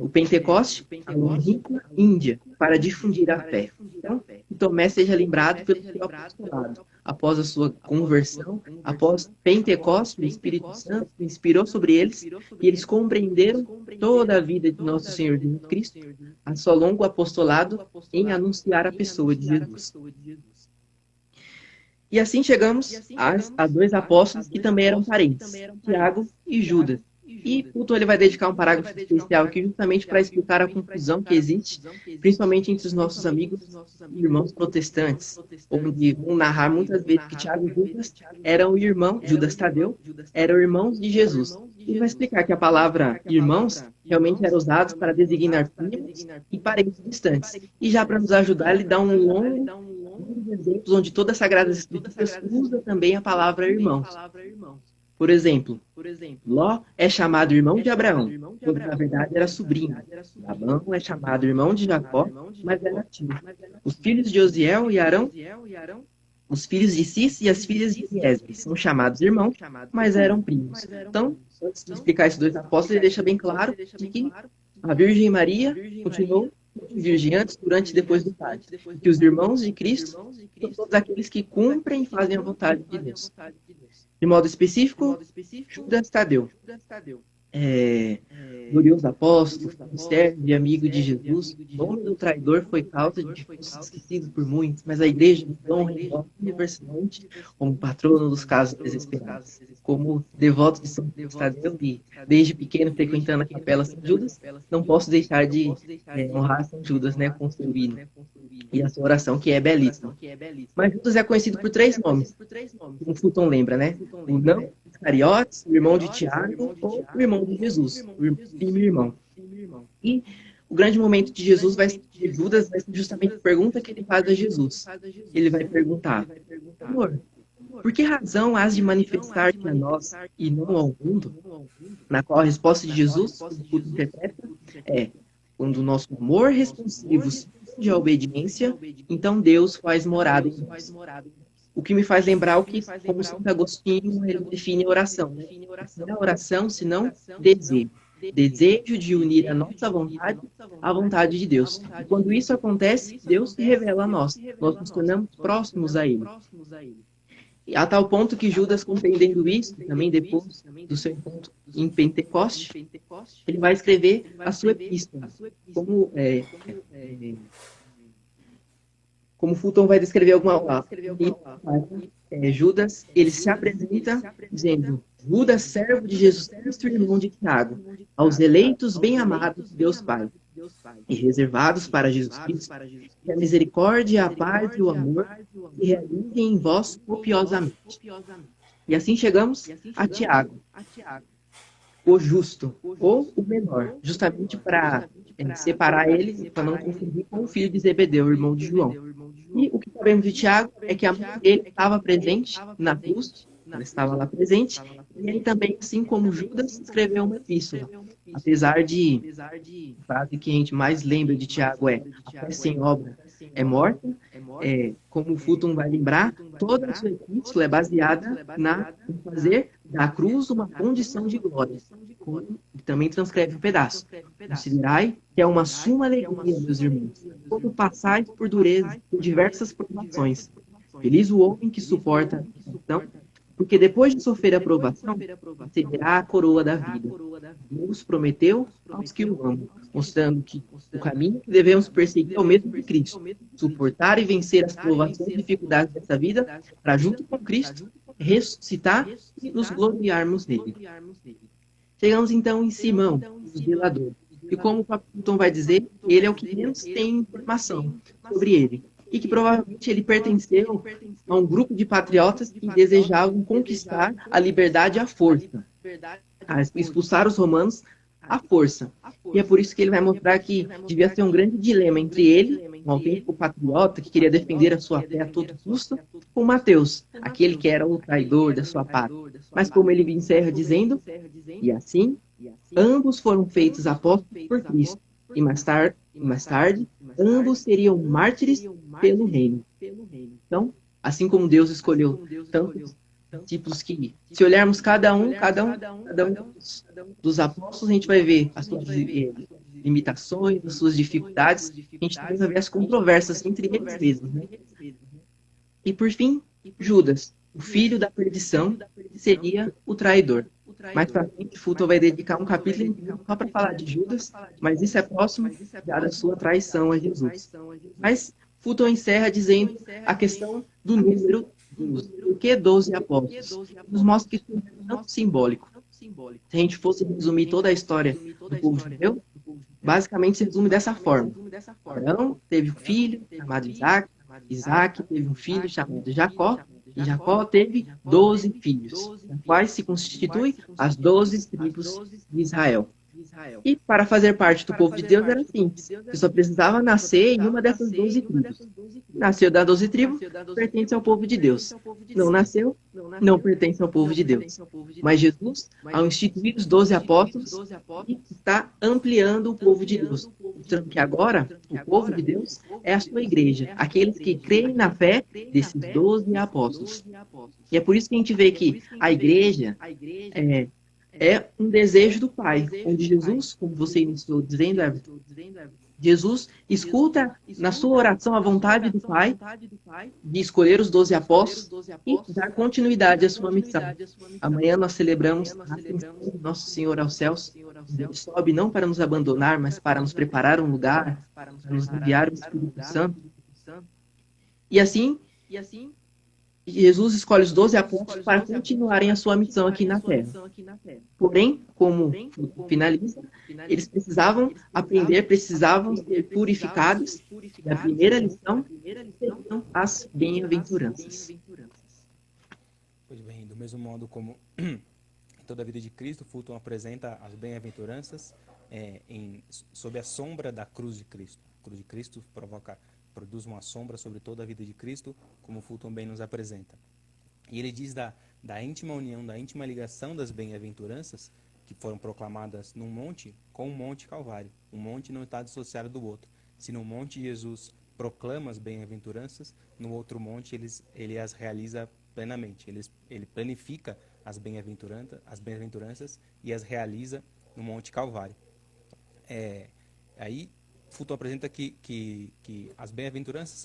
o Pentecoste, a longínqua Índia, para difundir a fé. Então, que Tomé seja lembrado pelo seu apostolado. Após a sua conversão, após Pentecoste, o Espírito Santo inspirou sobre eles, e eles compreenderam toda a vida de nosso Senhor Jesus Cristo, a seu longo apostolado em anunciar a pessoa de Jesus. E assim chegamos a dois apóstolos que também eram parentes, Tiago e Judas. E Fulton ele vai dedicar um parágrafo especial aqui justamente para explicar a confusão que existe, principalmente entre os nossos amigos e irmãos protestantes, onde vão narrar muitas vezes que Tiago e Judas eram irmãos, Judas Tadeu, eram irmãos de Jesus. E vai explicar que a palavra irmãos realmente era usada para designar primos e parentes distantes. E já para nos ajudar, ele dá um longo exemplos onde toda a Sagrada Escritura usa também a palavra irmãos. Por exemplo, Ló é chamado irmão de Abraão, quando na verdade era sobrinho. Labão é chamado irmão de Jacó, mas era tio. Os filhos de Osiel e Arão, os filhos de Cis e as filhas de Esdras são chamados irmãos, mas eram primos. Então, antes de explicar esses dois apóstolos, ele deixa bem claro que a Virgem Maria continuou virgem antes, durante e depois do parto. Que os irmãos de Cristo são todos aqueles que cumprem e fazem a vontade de Deus. De modo específico, Judas Tadeu. Glorioso apóstolo, servo e amigo de Jesus, o nome do traidor foi causa de esquecido por muitos, mas a igreja honra universalmente como patrono dos casos desesperados. Como devoto de São Tadeu e desde pequeno frequentando a capela São Judas, não posso deixar de honrar São Judas, né, com seu hino e a sua oração, que é belíssima. Mas Judas é conhecido por 3 nomes, como Fulton lembra, né? O não Iscariotes, o irmão de Tiago ou o irmão de Jesus, o primo irmão. E o grande momento de Judas vai ser justamente a pergunta que ele faz a Jesus. Ele vai perguntar: Senhor, por que razão has de manifestar-te a nós e não ao mundo? Na qual a resposta de Jesus, que interpreta, é: quando o nosso amor responsivo se de obediência, então Deus faz morada em nós. O que me faz lembrar o que, como Santo Agostinho, ele define a oração. Não é oração, senão desejo. Desejo de unir a nossa vontade à vontade de Deus. E quando isso acontece, Deus se revela a nós. Nós nos tornamos próximos a Ele. E a tal ponto que Judas, compreendendo isso, também depois do seu encontro em Pentecoste, ele vai escrever a sua epístola. Como Fulton vai descrever Judas, ele se apresenta dizendo: Judas, servo de Jesus Cristo, irmão de Tiago, aos eleitos bem-amados de Deus Pai, e reservados para Jesus Cristo, que a misericórdia, a paz e o amor se realizem em vós copiosamente. E assim chegamos a Tiago, o justo, ou o menor, justamente para separar ele, para não confundir com o filho de Zebedeu, o irmão de João. E o que sabemos de Tiago é que a mãe dele estava presente na cruz, ela estava lá presente, e ele também, assim como Judas, escreveu uma epístola. Apesar de a frase que a gente mais lembra de Tiago é: a fé sem obra é morta, como o Fulton vai lembrar, toda a sua epístola é baseada em fazer da cruz uma condição de glória. Também transcreve um pedaço. Considerai que é uma suma alegria, meus irmãos, quando passais por dureza, por diversas provações. Feliz o homem que suporta a aflição, porque depois de sofrer a provação, receberá a coroa da vida. Deus prometeu aos que o amam, mostrando que o caminho que devemos perseguir é o mesmo de Cristo. Suportar e vencer as provações e dificuldades dessa vida, para junto com Cristo, ressuscitar e nos gloriarmos nele. Chegamos então em Simão, o zelador. e como o próprio Fulton vai dizer, ele é o que menos tem informação sobre ele. E que provavelmente ele pertenceu a um grupo de patriotas que desejavam conquistar a liberdade à força, expulsar os romanos à força. E é por isso que ele vai mostrar que devia ser um grande dilema entre ele, um autêntico patriota que queria defender a sua fé a todo custo, com Mateus, aquele que era o traidor da sua pátria. Mas como ele encerra dizendo, e assim, ambos foram feitos apóstolos por Cristo, e mais tarde, ambos seriam mártires pelo reino. Então, assim como Deus escolheu tantos discípulos que, se olharmos cada um dos apóstolos, a gente vai ver as suas limitações, as suas dificuldades, a gente também vai ver as controvérsias entre eles mesmos, né? E por fim, Judas, o filho da perdição, seria o traidor. Mais pra frente, Fulton vai dedicar um capítulo inteiro só para falar de Judas, mas isso é próximo já da sua traição a Jesus. Mas Fulton encerra dizendo a questão do número 12. Por que 12 apóstolos? Nos mostra que isso é tanto simbólico. Se a gente fosse resumir toda a história do povo judeu, basicamente se resume dessa forma. Abraão teve um filho chamado Isaac, Isaac teve um filho chamado Jacó, e Jacó teve 12 filhos, dos quais se constituem as 12 tribos de Israel. E para fazer parte do povo de Deus era simples. Você só precisava nascer em uma dessas 12 tribos. Nasceu das 12 tribos, pertence ao povo de Deus. Não nasceu, não pertence ao povo de Deus. Mas Jesus, ao instituir os 12 apóstolos, está ampliando o povo de Deus. Mostrando que agora, o povo de Deus é a sua igreja. Aqueles que creem na fé desses 12 apóstolos. E é por isso que a gente vê que a igreja é um desejo do Pai, onde Jesus, como você iniciou dizendo, Everton, Jesus escuta na sua oração a vontade do Pai de escolher os 12 apóstolos e dar continuidade à sua missão. Amanhã nós celebramos a ascensão do nosso Senhor aos céus. Ele sobe não para nos abandonar, mas para nos preparar um lugar, para nos enviar o Espírito Santo. E assim, Jesus escolhe os 12 apóstolos para continuarem a sua missão aqui na Terra. Porém, como finaliza, eles precisavam aprender, precisavam ser purificados. E a primeira lição seriam as bem-aventuranças. Pois bem, do mesmo modo como em toda a vida de Cristo, Fulton apresenta as bem-aventuranças sob a sombra da cruz de Cristo. A cruz de Cristo produz uma sombra sobre toda a vida de Cristo, como Fulton bem nos apresenta. E ele diz da íntima união, da íntima ligação das bem-aventuranças que foram proclamadas num monte com o Monte Calvário. Um monte não está dissociado do outro. Se no monte Jesus proclama as bem-aventuranças, no outro monte ele as realiza plenamente. Ele planifica as bem-aventuranças e as realiza no Monte Calvário. Aí Fulton apresenta que as bem-aventuranças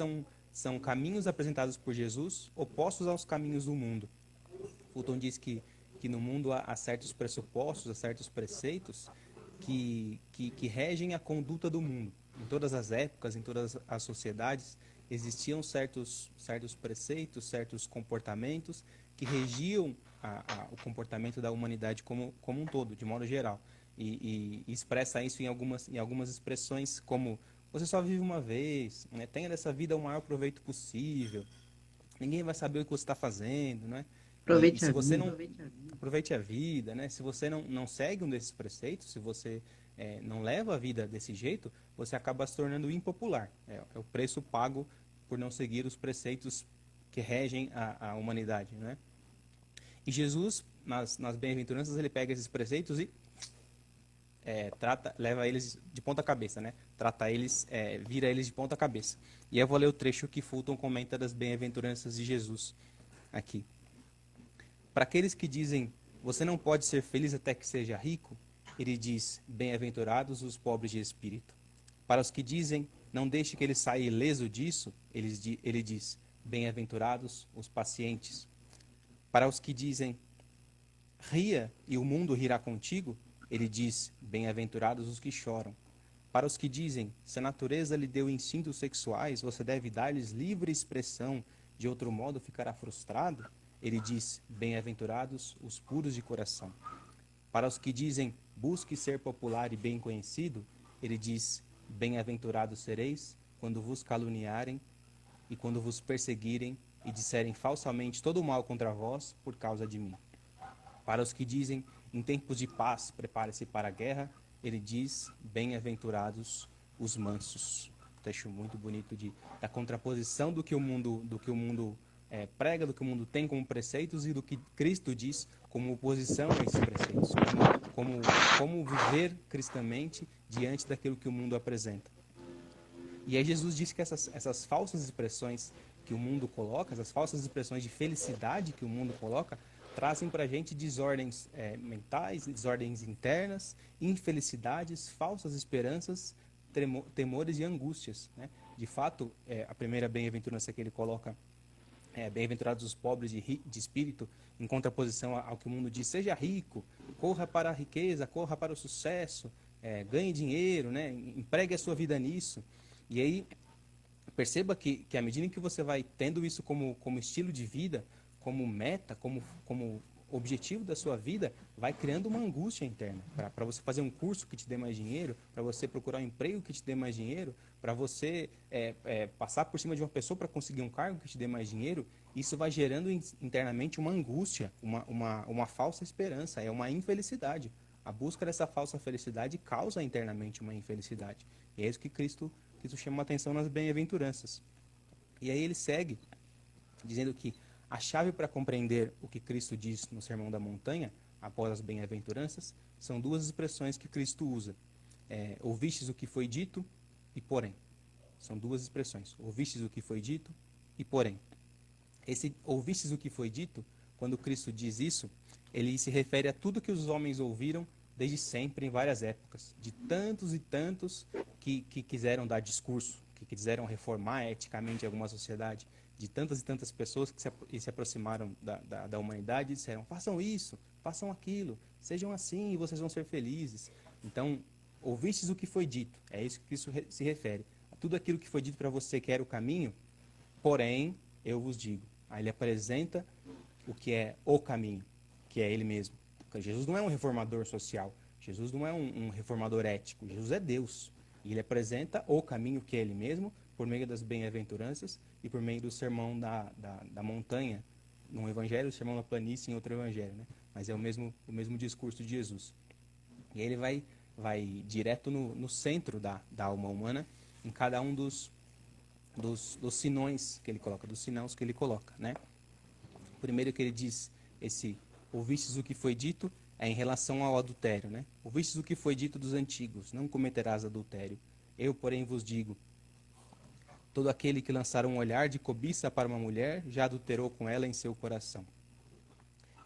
são caminhos apresentados por Jesus opostos aos caminhos do mundo. Fulton diz que no mundo há certos pressupostos, há certos preceitos que regem a conduta do mundo. Em todas as épocas, em todas as sociedades, existiam certos preceitos, certos comportamentos que regiam o comportamento da humanidade como um todo, de modo geral. E expressa isso em algumas expressões como: você só vive uma vez, né? Tenha dessa vida o maior proveito possível, ninguém vai saber o que você está fazendo, né? Aproveite se você a vida. não aproveite a vida, né? Se você não segue um desses preceitos, se você não leva a vida desse jeito, você acaba se tornando impopular. É o preço pago por não seguir os preceitos que regem a humanidade, né? E Jesus, nas bem-aventuranças, ele pega esses preceitos e leva eles de ponta cabeça, né? Vira eles de ponta cabeça. E eu vou ler o trecho que Fulton comenta das bem-aventuranças de Jesus aqui. Para aqueles que dizem: você não pode ser feliz até que seja rico, ele diz: bem-aventurados os pobres de espírito. Para os que dizem: não deixe que ele saia ileso disso, ele diz: bem-aventurados os pacientes. Para os que dizem: ria e o mundo rirá contigo, ele diz: bem-aventurados os que choram. Para os que dizem: se a natureza lhe deu instintos sexuais, você deve dar-lhes livre expressão, de outro modo ficará frustrado, ele diz: bem-aventurados os puros de coração. Para os que dizem, busque ser popular e bem conhecido, ele diz, bem-aventurados sereis quando vos caluniarem e quando vos perseguirem e disserem falsamente todo o mal contra vós por causa de mim. Para os que dizem, em tempos de paz, prepare-se para a guerra, ele diz, bem-aventurados os mansos. Texto muito bonito da contraposição do que o mundo prega, do que o mundo tem como preceitos e do que Cristo diz como oposição a esses preceitos. Como viver cristamente diante daquilo que o mundo apresenta. E aí Jesus disse que essas falsas expressões que o mundo coloca, essas falsas expressões de felicidade que o mundo coloca, trazem para a gente desordens mentais, desordens internas, infelicidades, falsas esperanças, temores e angústias. Né? De fato, a primeira bem-aventurança que ele coloca bem-aventurados os pobres de espírito, em contraposição ao que o mundo diz, seja rico, corra para a riqueza, corra para o sucesso, ganhe dinheiro, né? Empregue a sua vida nisso. E aí, perceba que à medida em que você vai tendo isso como estilo de vida, como meta, como objetivo da sua vida, vai criando uma angústia interna. Para você fazer um curso que te dê mais dinheiro, para você procurar um emprego que te dê mais dinheiro, para você passar por cima de uma pessoa para conseguir um cargo que te dê mais dinheiro, isso vai gerando internamente uma angústia, uma falsa esperança, é uma infelicidade. A busca dessa falsa felicidade causa internamente uma infelicidade. E é isso que Cristo chama a atenção nas bem-aventuranças. E aí ele segue dizendo que a chave para compreender o que Cristo diz no Sermão da Montanha, após as bem-aventuranças, são duas expressões que Cristo usa. Ouvistes o que foi dito e porém. São duas expressões. Ouvistes o que foi dito e porém. Esse ouvistes o que foi dito, quando Cristo diz isso, ele se refere a tudo que os homens ouviram desde sempre, em várias épocas, de tantos e tantos que quiseram dar discurso, que quiseram reformar eticamente alguma sociedade, de tantas e tantas pessoas que se aproximaram da humanidade e disseram, façam isso, façam aquilo, sejam assim e vocês vão ser felizes. Então, ouvistes o que foi dito, é isso que isso se refere. A tudo aquilo que foi dito para você que era o caminho, porém, eu vos digo. Aí ele apresenta o que é o caminho, que é ele mesmo. Porque Jesus não é um reformador social, Jesus não é um reformador ético, Jesus é Deus. E ele apresenta o caminho que é ele mesmo, por meio das bem-aventuranças e por meio do sermão da montanha, num evangelho, o sermão da planície em outro evangelho, né? Mas é o mesmo discurso de Jesus. E ele vai direto no centro da alma humana, em cada um dos sinões que ele coloca, dos sinãos que ele coloca, né? O primeiro que ele diz, ouvistes o que foi dito, é em relação ao adultério, né? Ouvistes o que foi dito dos antigos, não cometerás adultério. Eu, porém, vos digo, todo aquele que lançar um olhar de cobiça para uma mulher, já adulterou com ela em seu coração.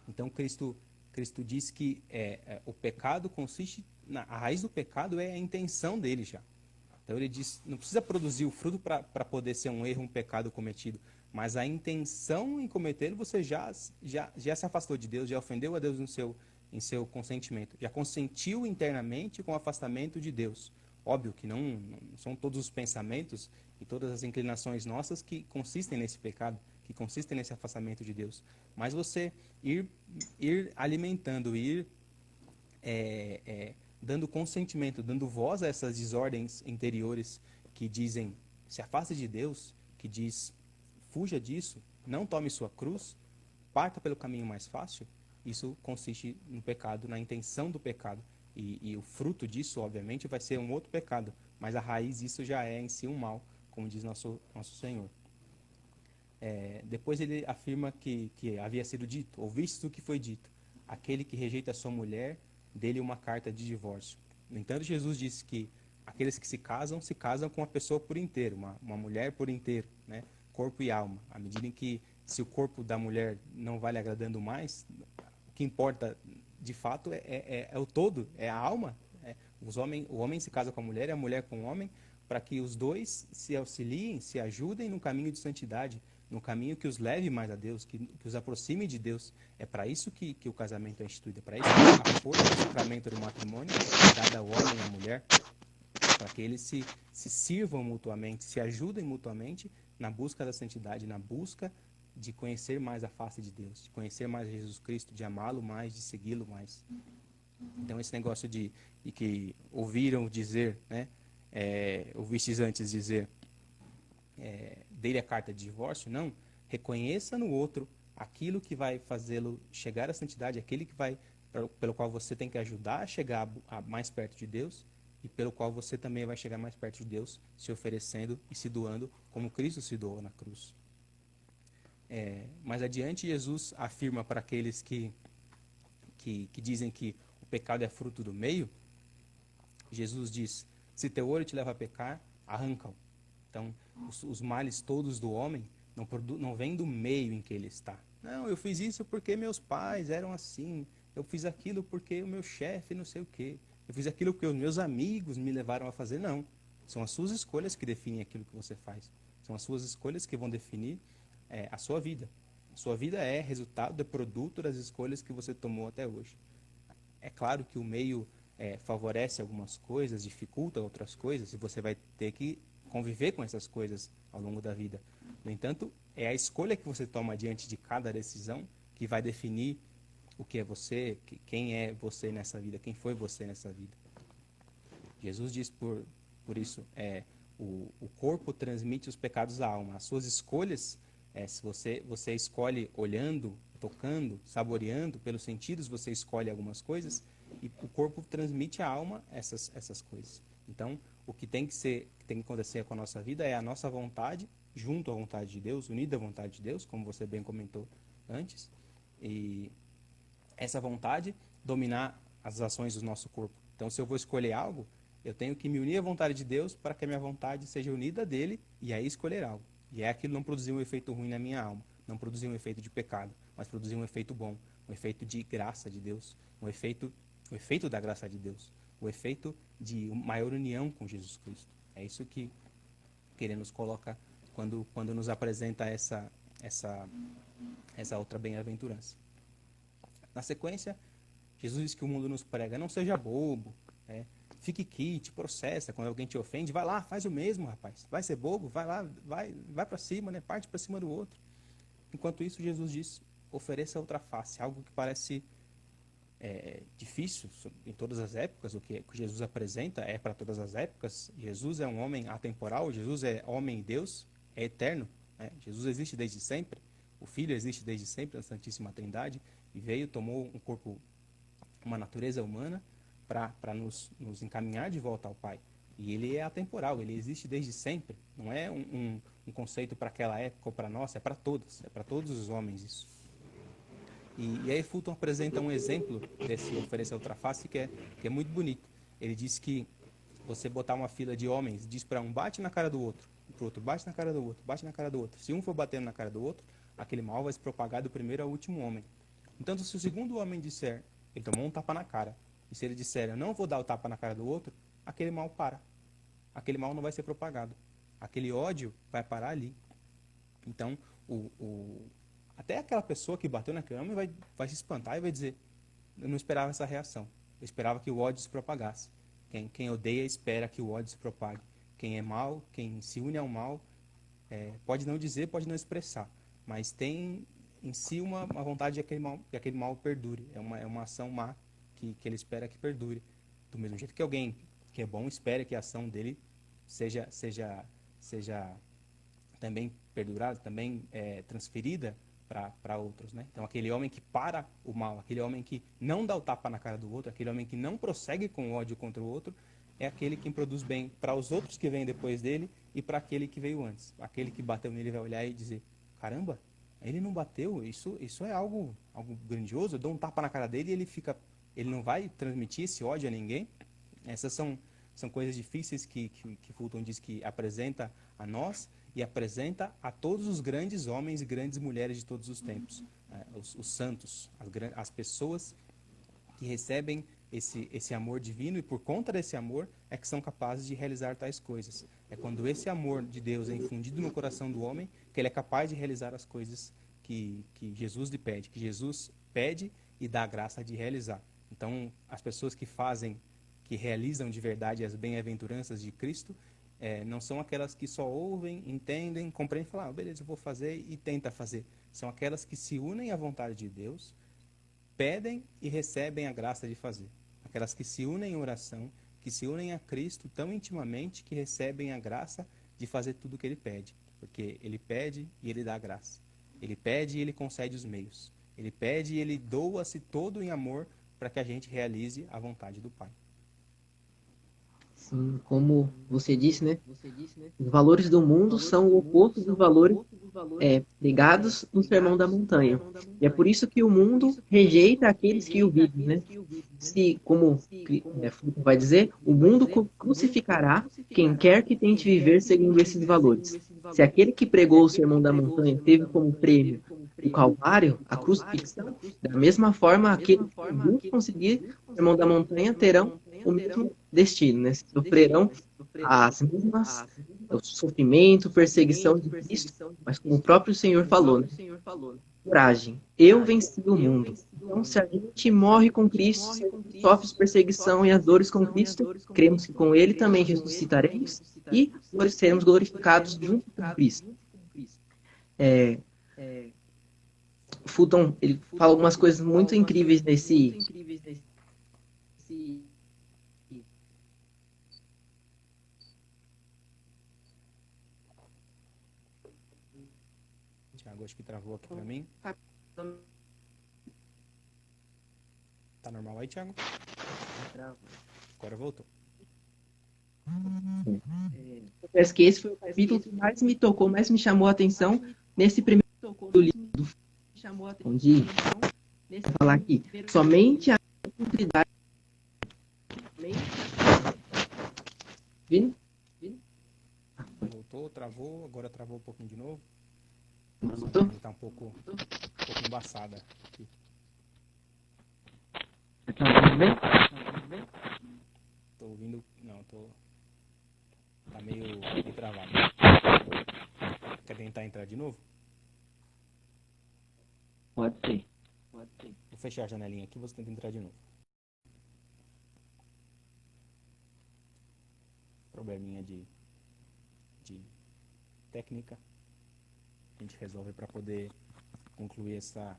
Então, Cristo diz que o pecado consiste, a raiz do pecado é a intenção dele já. Então ele diz, não precisa produzir o fruto para poder ser um erro, um pecado cometido, mas a intenção em cometê-lo, você já se afastou de Deus, já ofendeu a Deus em seu consentimento, já consentiu internamente com o afastamento de Deus. Óbvio que não são todos os pensamentos e todas as inclinações nossas que consistem nesse pecado, que consistem nesse afastamento de Deus, mas você ir alimentando, dando consentimento, dando voz a essas desordens interiores que dizem, se afaste de Deus, que diz, fuja disso, não tome sua cruz, parta pelo caminho mais fácil, isso consiste no pecado, na intenção do pecado. E o fruto disso, obviamente, vai ser um outro pecado, mas a raiz disso já é em si um mal, como diz nosso Senhor. Depois ele afirma que havia sido dito, ouviste o que foi dito, aquele que rejeita a sua mulher, dele uma carta de divórcio. No entanto, Jesus disse que aqueles que se casam com a pessoa por inteiro, uma mulher por inteiro, né? Corpo e alma. À medida em que, se o corpo da mulher não vai lhe agradando mais, o que importa, de fato, é o todo, é a alma. O homem se casa com a mulher com o homem, para que os dois se auxiliem, se ajudem no caminho de santidade, no caminho que os leve mais a Deus, que os aproxime de Deus. É para isso que o casamento é instituído, é para isso que a força do sacramento do matrimônio é dada ao homem e à mulher, para que eles se sirvam mutuamente, se ajudem mutuamente na busca da santidade, na busca de conhecer mais a face de Deus, de conhecer mais Jesus Cristo, de amá-lo mais, de segui-lo mais. Então esse negócio de que ouviram dizer, né, ouvistes antes dizer, dele a carta de divórcio, não, reconheça no outro aquilo que vai fazê-lo chegar à santidade, aquele que vai, pelo qual você tem que ajudar a chegar mais perto de Deus, e pelo qual você também vai chegar mais perto de Deus, se oferecendo e se doando como Cristo se doou na cruz. Mais adiante, Jesus afirma para aqueles que dizem que o pecado é fruto do meio, Jesus diz, se teu olho te leva a pecar, arranca-o. Então, os males todos do homem não vêm do meio em que ele está. Não, eu fiz isso porque meus pais eram assim, eu fiz aquilo porque o meu chefe não sei o quê, eu fiz aquilo porque os meus amigos me levaram a fazer. Não, são as suas escolhas que definem aquilo que você faz. São as suas escolhas que vão definir a sua vida. A sua vida é resultado, é produto das escolhas que você tomou até hoje. É claro que o meio favorece algumas coisas, dificulta outras coisas, e você vai ter que conviver com essas coisas ao longo da vida. No entanto, é a escolha que você toma diante de cada decisão que vai definir o que é você, quem é você nessa vida, quem foi você nessa vida. Jesus diz por isso, o corpo transmite os pecados à alma. As suas escolhas, se você escolhe olhando, tocando, saboreando, pelos sentidos você escolhe algumas coisas, e o corpo transmite à alma essas coisas. Então, o que tem que acontecer com a nossa vida é a nossa vontade, junto à vontade de Deus, unida à vontade de Deus, como você bem comentou antes, e essa vontade dominar as ações do nosso corpo. Então, se eu vou escolher algo, eu tenho que me unir à vontade de Deus para que a minha vontade seja unida a dele e aí escolher algo. E aquilo não produzir um efeito ruim na minha alma, não produzir um efeito de pecado, mas produzir um efeito bom, um efeito de graça de Deus, o efeito da graça de Deus, o efeito de maior união com Jesus Cristo. É isso que ele nos coloca quando nos apresenta essa outra bem-aventurança. Na sequência, Jesus diz que o mundo nos prega, não seja bobo, fique quieto, processa, quando alguém te ofende, vai lá, faz o mesmo, rapaz, vai ser bobo, vai lá, vai para cima, né? Parte para cima do outro. Enquanto isso, Jesus diz, ofereça outra face, algo que parece difícil em todas as épocas, o que Jesus apresenta é para todas as épocas. Jesus é um homem atemporal, Jesus é homem e Deus, é eterno, né? Jesus existe desde sempre, o Filho existe desde sempre, a Santíssima Trindade, e veio, tomou um corpo, uma natureza humana, para nos encaminhar de volta ao Pai. E ele é atemporal, ele existe desde sempre. Não é um conceito para aquela época ou para nós, é para todos os homens isso. E aí Fulton apresenta um exemplo desse oferecer outra face que é muito bonito. Ele diz que você botar uma fila de homens, diz para um bate na cara do outro, para o outro bate na cara do outro, bate na cara do outro. Se um for batendo na cara do outro, aquele mal vai se propagar do primeiro ao último homem. Então, se o segundo homem disser, ele tomou um tapa na cara, e se ele disser, eu não vou dar o tapa na cara do outro, aquele mal para. Aquele mal não vai ser propagado. Aquele ódio vai parar ali. Então, até aquela pessoa que bateu naquele homem vai se espantar e vai dizer, eu não esperava essa reação. Eu esperava que o ódio se propagasse. Quem odeia espera que o ódio se propague. Quem é mal, quem se une ao mal, pode não dizer, pode não expressar, mas tem em si uma vontade de que aquele mal perdure. É uma ação má que ele espera que perdure. Do mesmo jeito que alguém que é bom espera que a ação dele seja também perdurada, também transferida para outros, né? Então, aquele homem que para o mal, aquele homem que não dá o tapa na cara do outro, aquele homem que não prossegue com o ódio contra o outro, é aquele que produz bem para os outros que vêm depois dele e para aquele que veio antes. Aquele que bateu nele vai olhar e dizer, caramba, ele não bateu, isso é algo grandioso, eu dou um tapa na cara dele e ele não vai transmitir esse ódio a ninguém. Essas são coisas difíceis que Fulton diz que apresenta a nós e apresenta a todos os grandes homens e grandes mulheres de todos os tempos. Os santos, as pessoas que recebem esse amor divino e por conta desse amor é que são capazes de realizar tais coisas. É quando esse amor de Deus é infundido no coração do homem que ele é capaz de realizar as coisas que Jesus lhe pede, que Jesus pede e dá a graça de realizar. Então, as pessoas que realizam de verdade as bem-aventuranças de Cristo, não são aquelas que só ouvem, entendem, compreendem e falam, beleza, eu vou fazer e tenta fazer. São aquelas que se unem à vontade de Deus, pedem e recebem a graça de fazer. aquelas que se unem em oração, que se unem a Cristo tão intimamente que recebem a graça de fazer tudo o que ele pede. Porque ele pede e ele dá a graça. Ele pede e ele concede os meios. Ele pede e ele doa-se todo em amor para que a gente realize a vontade do Pai. Sim, como você disse, né? Os valores do mundo são o oposto dos valores pregados no Sermão da Montanha. E é por isso que o mundo rejeita aqueles que o vivem, né? Se, como Foucault vai dizer, o mundo crucificará quem quer que tente viver segundo esses valores. Se aquele que pregou o Sermão da Montanha teve como prêmio o Calvário, a crucifixão, da mesma forma, aqueles que não conseguir o Sermão da Montanha terão o mesmo destino, né? Sofrerão as mesmas o sofrimento, perseguição de Cristo, mas como o próprio Senhor falou, né? Coragem, eu venci o mundo. Então, se a gente morre com Cristo, se a gente sofre perseguição e as dores com Cristo, cremos que com Ele também ressuscitaremos e seremos glorificados junto com Cristo. Fulton, ele fala algumas coisas muito incríveis nesse Tiago, acho que travou aqui para mim. Tá normal aí, Tiago? Agora voltou. Parece que esse foi o capítulo que mais me tocou, mais me chamou a atenção nesse primeiro livro, onde falar aqui, somente a integridade. Vindo? Voltou, travou, agora travou um pouquinho de novo. Voltou? Tá um pouco embaçada aqui. Tá ouvindo bem? Tô ouvindo. Não, tô. Tá meio travado. Quer tentar entrar de novo? Pode ser. Vou fechar a janelinha aqui e você tenta entrar de novo. Probleminha de técnica. A gente resolve para poder concluir essa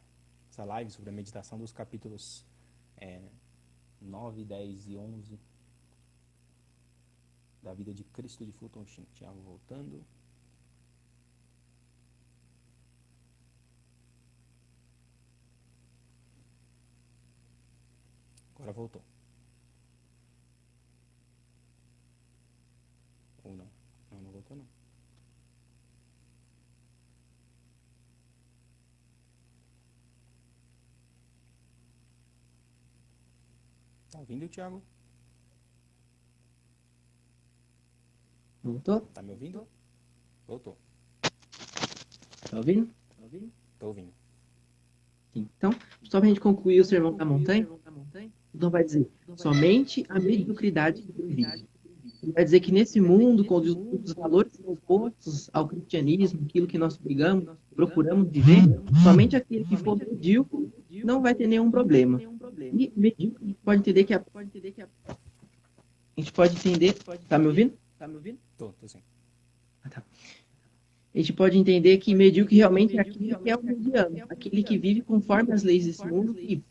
live sobre a meditação dos capítulos 9, 10 e 11 da vida de Cristo de Fulton Sheen. Tiago voltando. Agora voltou. Ou não? Não voltou não. Tá ouvindo, Tiago? Voltou? Tá me ouvindo? Voltou. Tá ouvindo? Tô ouvindo. Então, só para a gente concluir o Sermão da Montanha, então vai dizer, somente a mediocridade que vive. Vai dizer que nesse mundo, quando os valores são opostos ao cristianismo, aquilo que nós procuramos viver, somente aquele que for medíocre não vai ter nenhum problema. E medíocre, a gente pode entender que a gente pode entender... Tá me ouvindo? Tô sim. Tá. A gente pode entender que medíocre realmente é aquele que é o mediano, aquele que vive conforme as leis desse mundo, que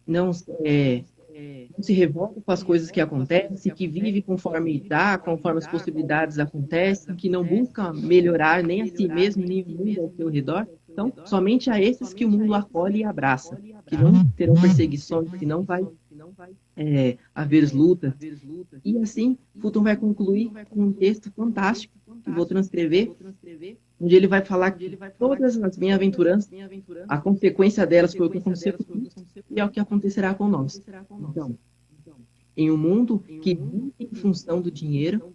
não se revolta com as coisas que acontecem, que vive conforme dá, conforme as possibilidades acontecem, que não busca melhorar nem a si mesmo, nem o mundo ao seu redor. Então, somente a esses que o mundo acolhe e abraça, que não terão perseguições, que não vai haver lutas. E assim, Fulton vai concluir com um texto fantástico, que vou transcrever, onde ele vai falar que todas as bem-aventuranças, a consequência delas foi o que aconteceu com Cristo e é o que acontecerá com nós. Então, em um mundo que vive em função do dinheiro,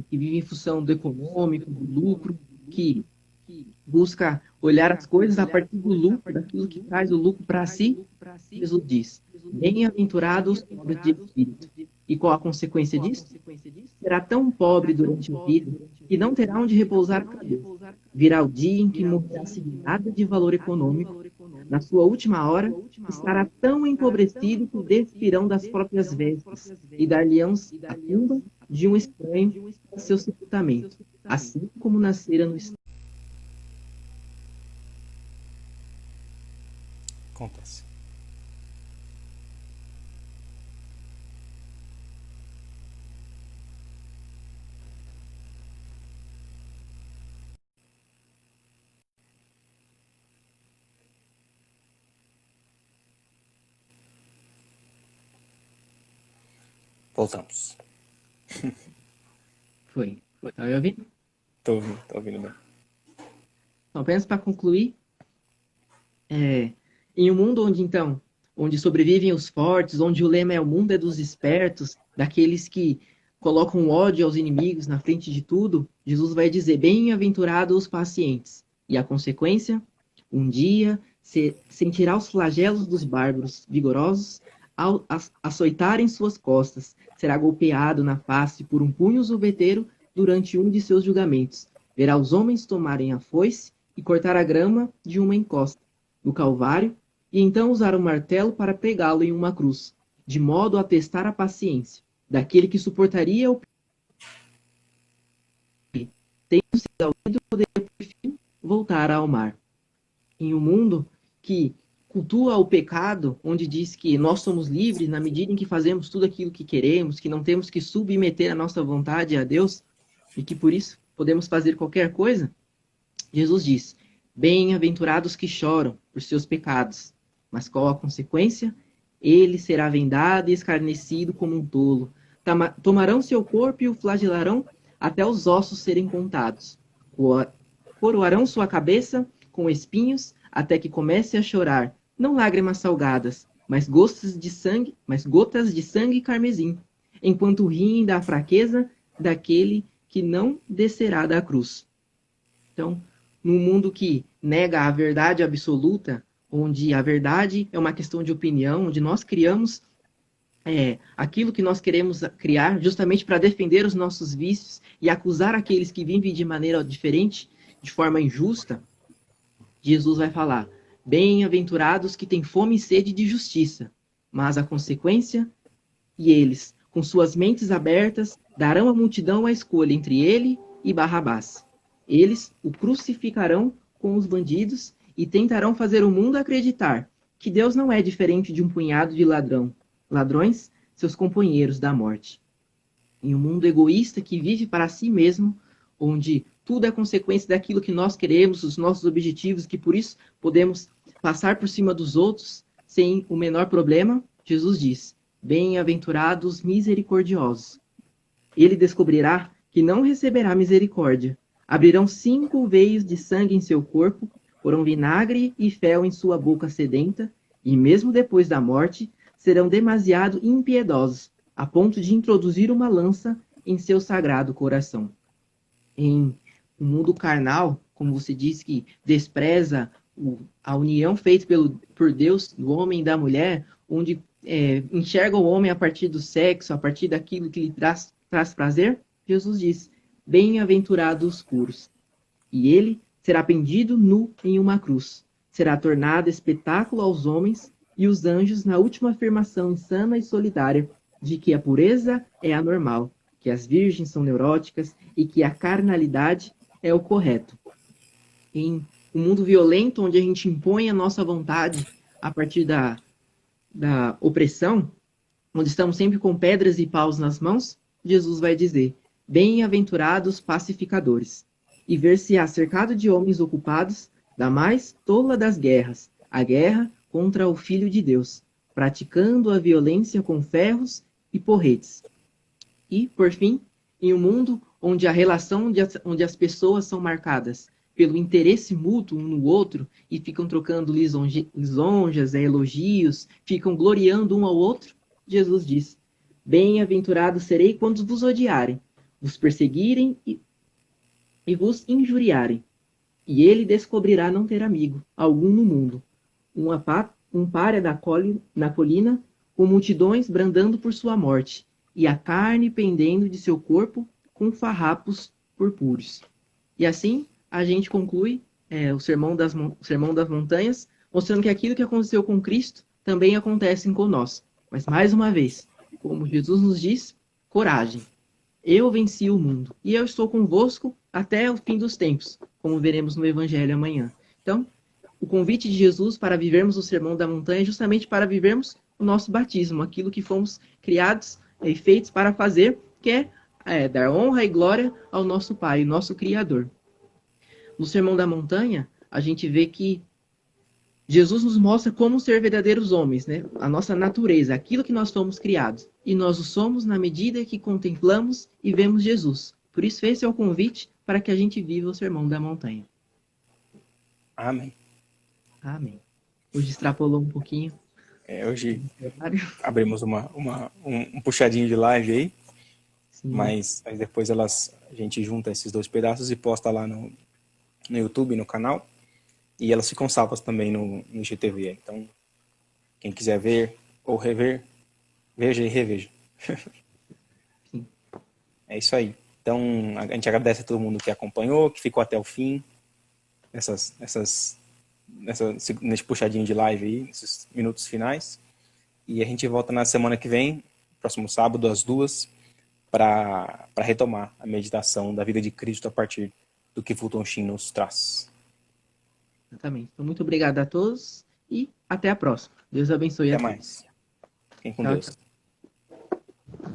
que vive em função do econômico, do lucro, que busca olhar as coisas a partir do lucro, daquilo que traz o lucro para si, Jesus diz, bem-aventurados os pobres de espírito. E qual a consequência disso? Será tão pobre durante a vida que não terá onde repousar a cabeça. Virá o dia em que morrerá sem nada de valor econômico. Na sua última hora, estará tão empobrecido que despirão das próprias vestes e dar-lhe-ão a tumba de um estranho a seu sepultamento, assim como nascera no estranho. Acontece. Voltamos. Foi. Tá me ouvindo? Tô ouvindo bem. Então, apenas para concluir, em um mundo onde sobrevivem os fortes, onde o lema é o mundo é dos espertos, daqueles que colocam ódio aos inimigos na frente de tudo, Jesus vai dizer, bem-aventurados os pacientes. E a consequência, um dia sentirá os flagelos dos bárbaros vigorosos ao açoitarem suas costas, será golpeado na face por um punho zombeteiro durante um de seus julgamentos. Verá os homens tomarem a foice e cortar a grama de uma encosta no Calvário, e então usar um martelo para pregá-lo em uma cruz, de modo a testar a paciência daquele que suportaria o tendo sido exaurido, poderia por fim voltar ao mar. Em um mundo que cultua o pecado, onde diz que nós somos livres na medida em que fazemos tudo aquilo que queremos, que não temos que submeter a nossa vontade a Deus, e que por isso podemos fazer qualquer coisa, Jesus diz, bem-aventurados que choram por seus pecados, mas qual a consequência? Ele será vendado e escarnecido como um tolo. Tomarão seu corpo e o flagelarão até os ossos serem contados. Coroarão sua cabeça com espinhos até que comece a chorar, não lágrimas salgadas, mas gotas de sangue carmesim, enquanto riem da fraqueza daquele que não descerá da cruz. Então, num mundo que nega a verdade absoluta, onde a verdade é uma questão de opinião, onde nós criamos aquilo que nós queremos criar justamente para defender os nossos vícios e acusar aqueles que vivem de maneira diferente, de forma injusta, Jesus vai falar, bem-aventurados que têm fome e sede de justiça, mas a consequência, e eles, com suas mentes abertas, darão à multidão a escolha entre ele e Barrabás. Eles o crucificarão com os bandidos e tentarão fazer o mundo acreditar que Deus não é diferente de um punhado de ladrões, seus companheiros da morte. Em um mundo egoísta que vive para si mesmo, onde tudo é consequência daquilo que nós queremos, os nossos objetivos, que por isso podemos passar por cima dos outros sem o menor problema, Jesus diz, bem-aventurados misericordiosos. Ele descobrirá que não receberá misericórdia. Abrirão 5 veios de sangue em seu corpo, porão vinagre e fel em sua boca sedenta, e mesmo depois da morte, serão demasiado impiedosos, a ponto de introduzir uma lança em seu sagrado coração. Em um mundo carnal, como você disse, que despreza a união feita por Deus, do homem e da mulher, onde enxerga o homem a partir do sexo, a partir daquilo que lhe traz prazer, Jesus diz, bem-aventurados os puros. E ele será pendido nu em uma cruz. Será tornado espetáculo aos homens e os anjos na última afirmação insana e solidária de que a pureza é anormal, que as virgens são neuróticas e que a carnalidade é o correto. Em um mundo violento, onde a gente impõe a nossa vontade a partir da opressão, onde estamos sempre com pedras e paus nas mãos, Jesus vai dizer, bem-aventurados pacificadores, e ver-se-á cercado de homens ocupados da mais tola das guerras, a guerra contra o Filho de Deus, praticando a violência com ferros e porretes. E, por fim, em um mundo onde a relação, onde as pessoas são marcadas pelo interesse mútuo um no outro e ficam trocando lisonjas, elogios, ficam gloriando um ao outro, Jesus diz, bem-aventurado serei quando vos odiarem, vos perseguirem e vos injuriarem. E ele descobrirá não ter amigo algum no mundo, um pária na colina, com multidões brandando por sua morte, e a carne pendendo de seu corpo com farrapos purpúreos. E assim, a gente conclui o Sermão das Montanhas, mostrando que aquilo que aconteceu com Cristo também acontece conosco. Mas, mais uma vez, como Jesus nos diz, coragem. Eu venci o mundo, e eu estou convosco até o fim dos tempos, como veremos no Evangelho amanhã. Então, o convite de Jesus para vivermos o Sermão da Montanha é justamente para vivermos o nosso batismo, aquilo que fomos criados e feitos para fazer, que é dar honra e glória ao nosso Pai, o nosso Criador. No Sermão da Montanha, a gente vê que Jesus nos mostra como ser verdadeiros homens, né? A nossa natureza, aquilo que nós fomos criados. E nós o somos na medida que contemplamos e vemos Jesus. Por isso, esse é o convite para que a gente viva o Sermão da Montanha. Amém. Amém. Hoje extrapolou um pouquinho. Hoje abrimos um puxadinho de live aí, mas depois a gente junta esses dois pedaços e posta lá no YouTube, no canal, e elas ficam salvas também no IGTV. Então, quem quiser ver ou rever, veja e reveja. É isso aí. Então, a gente agradece a todo mundo que acompanhou, que ficou até o fim, nesse puxadinho de live aí, nesses minutos finais. E a gente volta na semana que vem, próximo sábado, às 2h, para retomar a meditação da vida de Cristo a partir do que Fulton Sheen nos traz. Exatamente. Então, muito obrigado a todos e até a próxima. Deus abençoe a todos. Até mais. Fiquem com Deus. Tchau.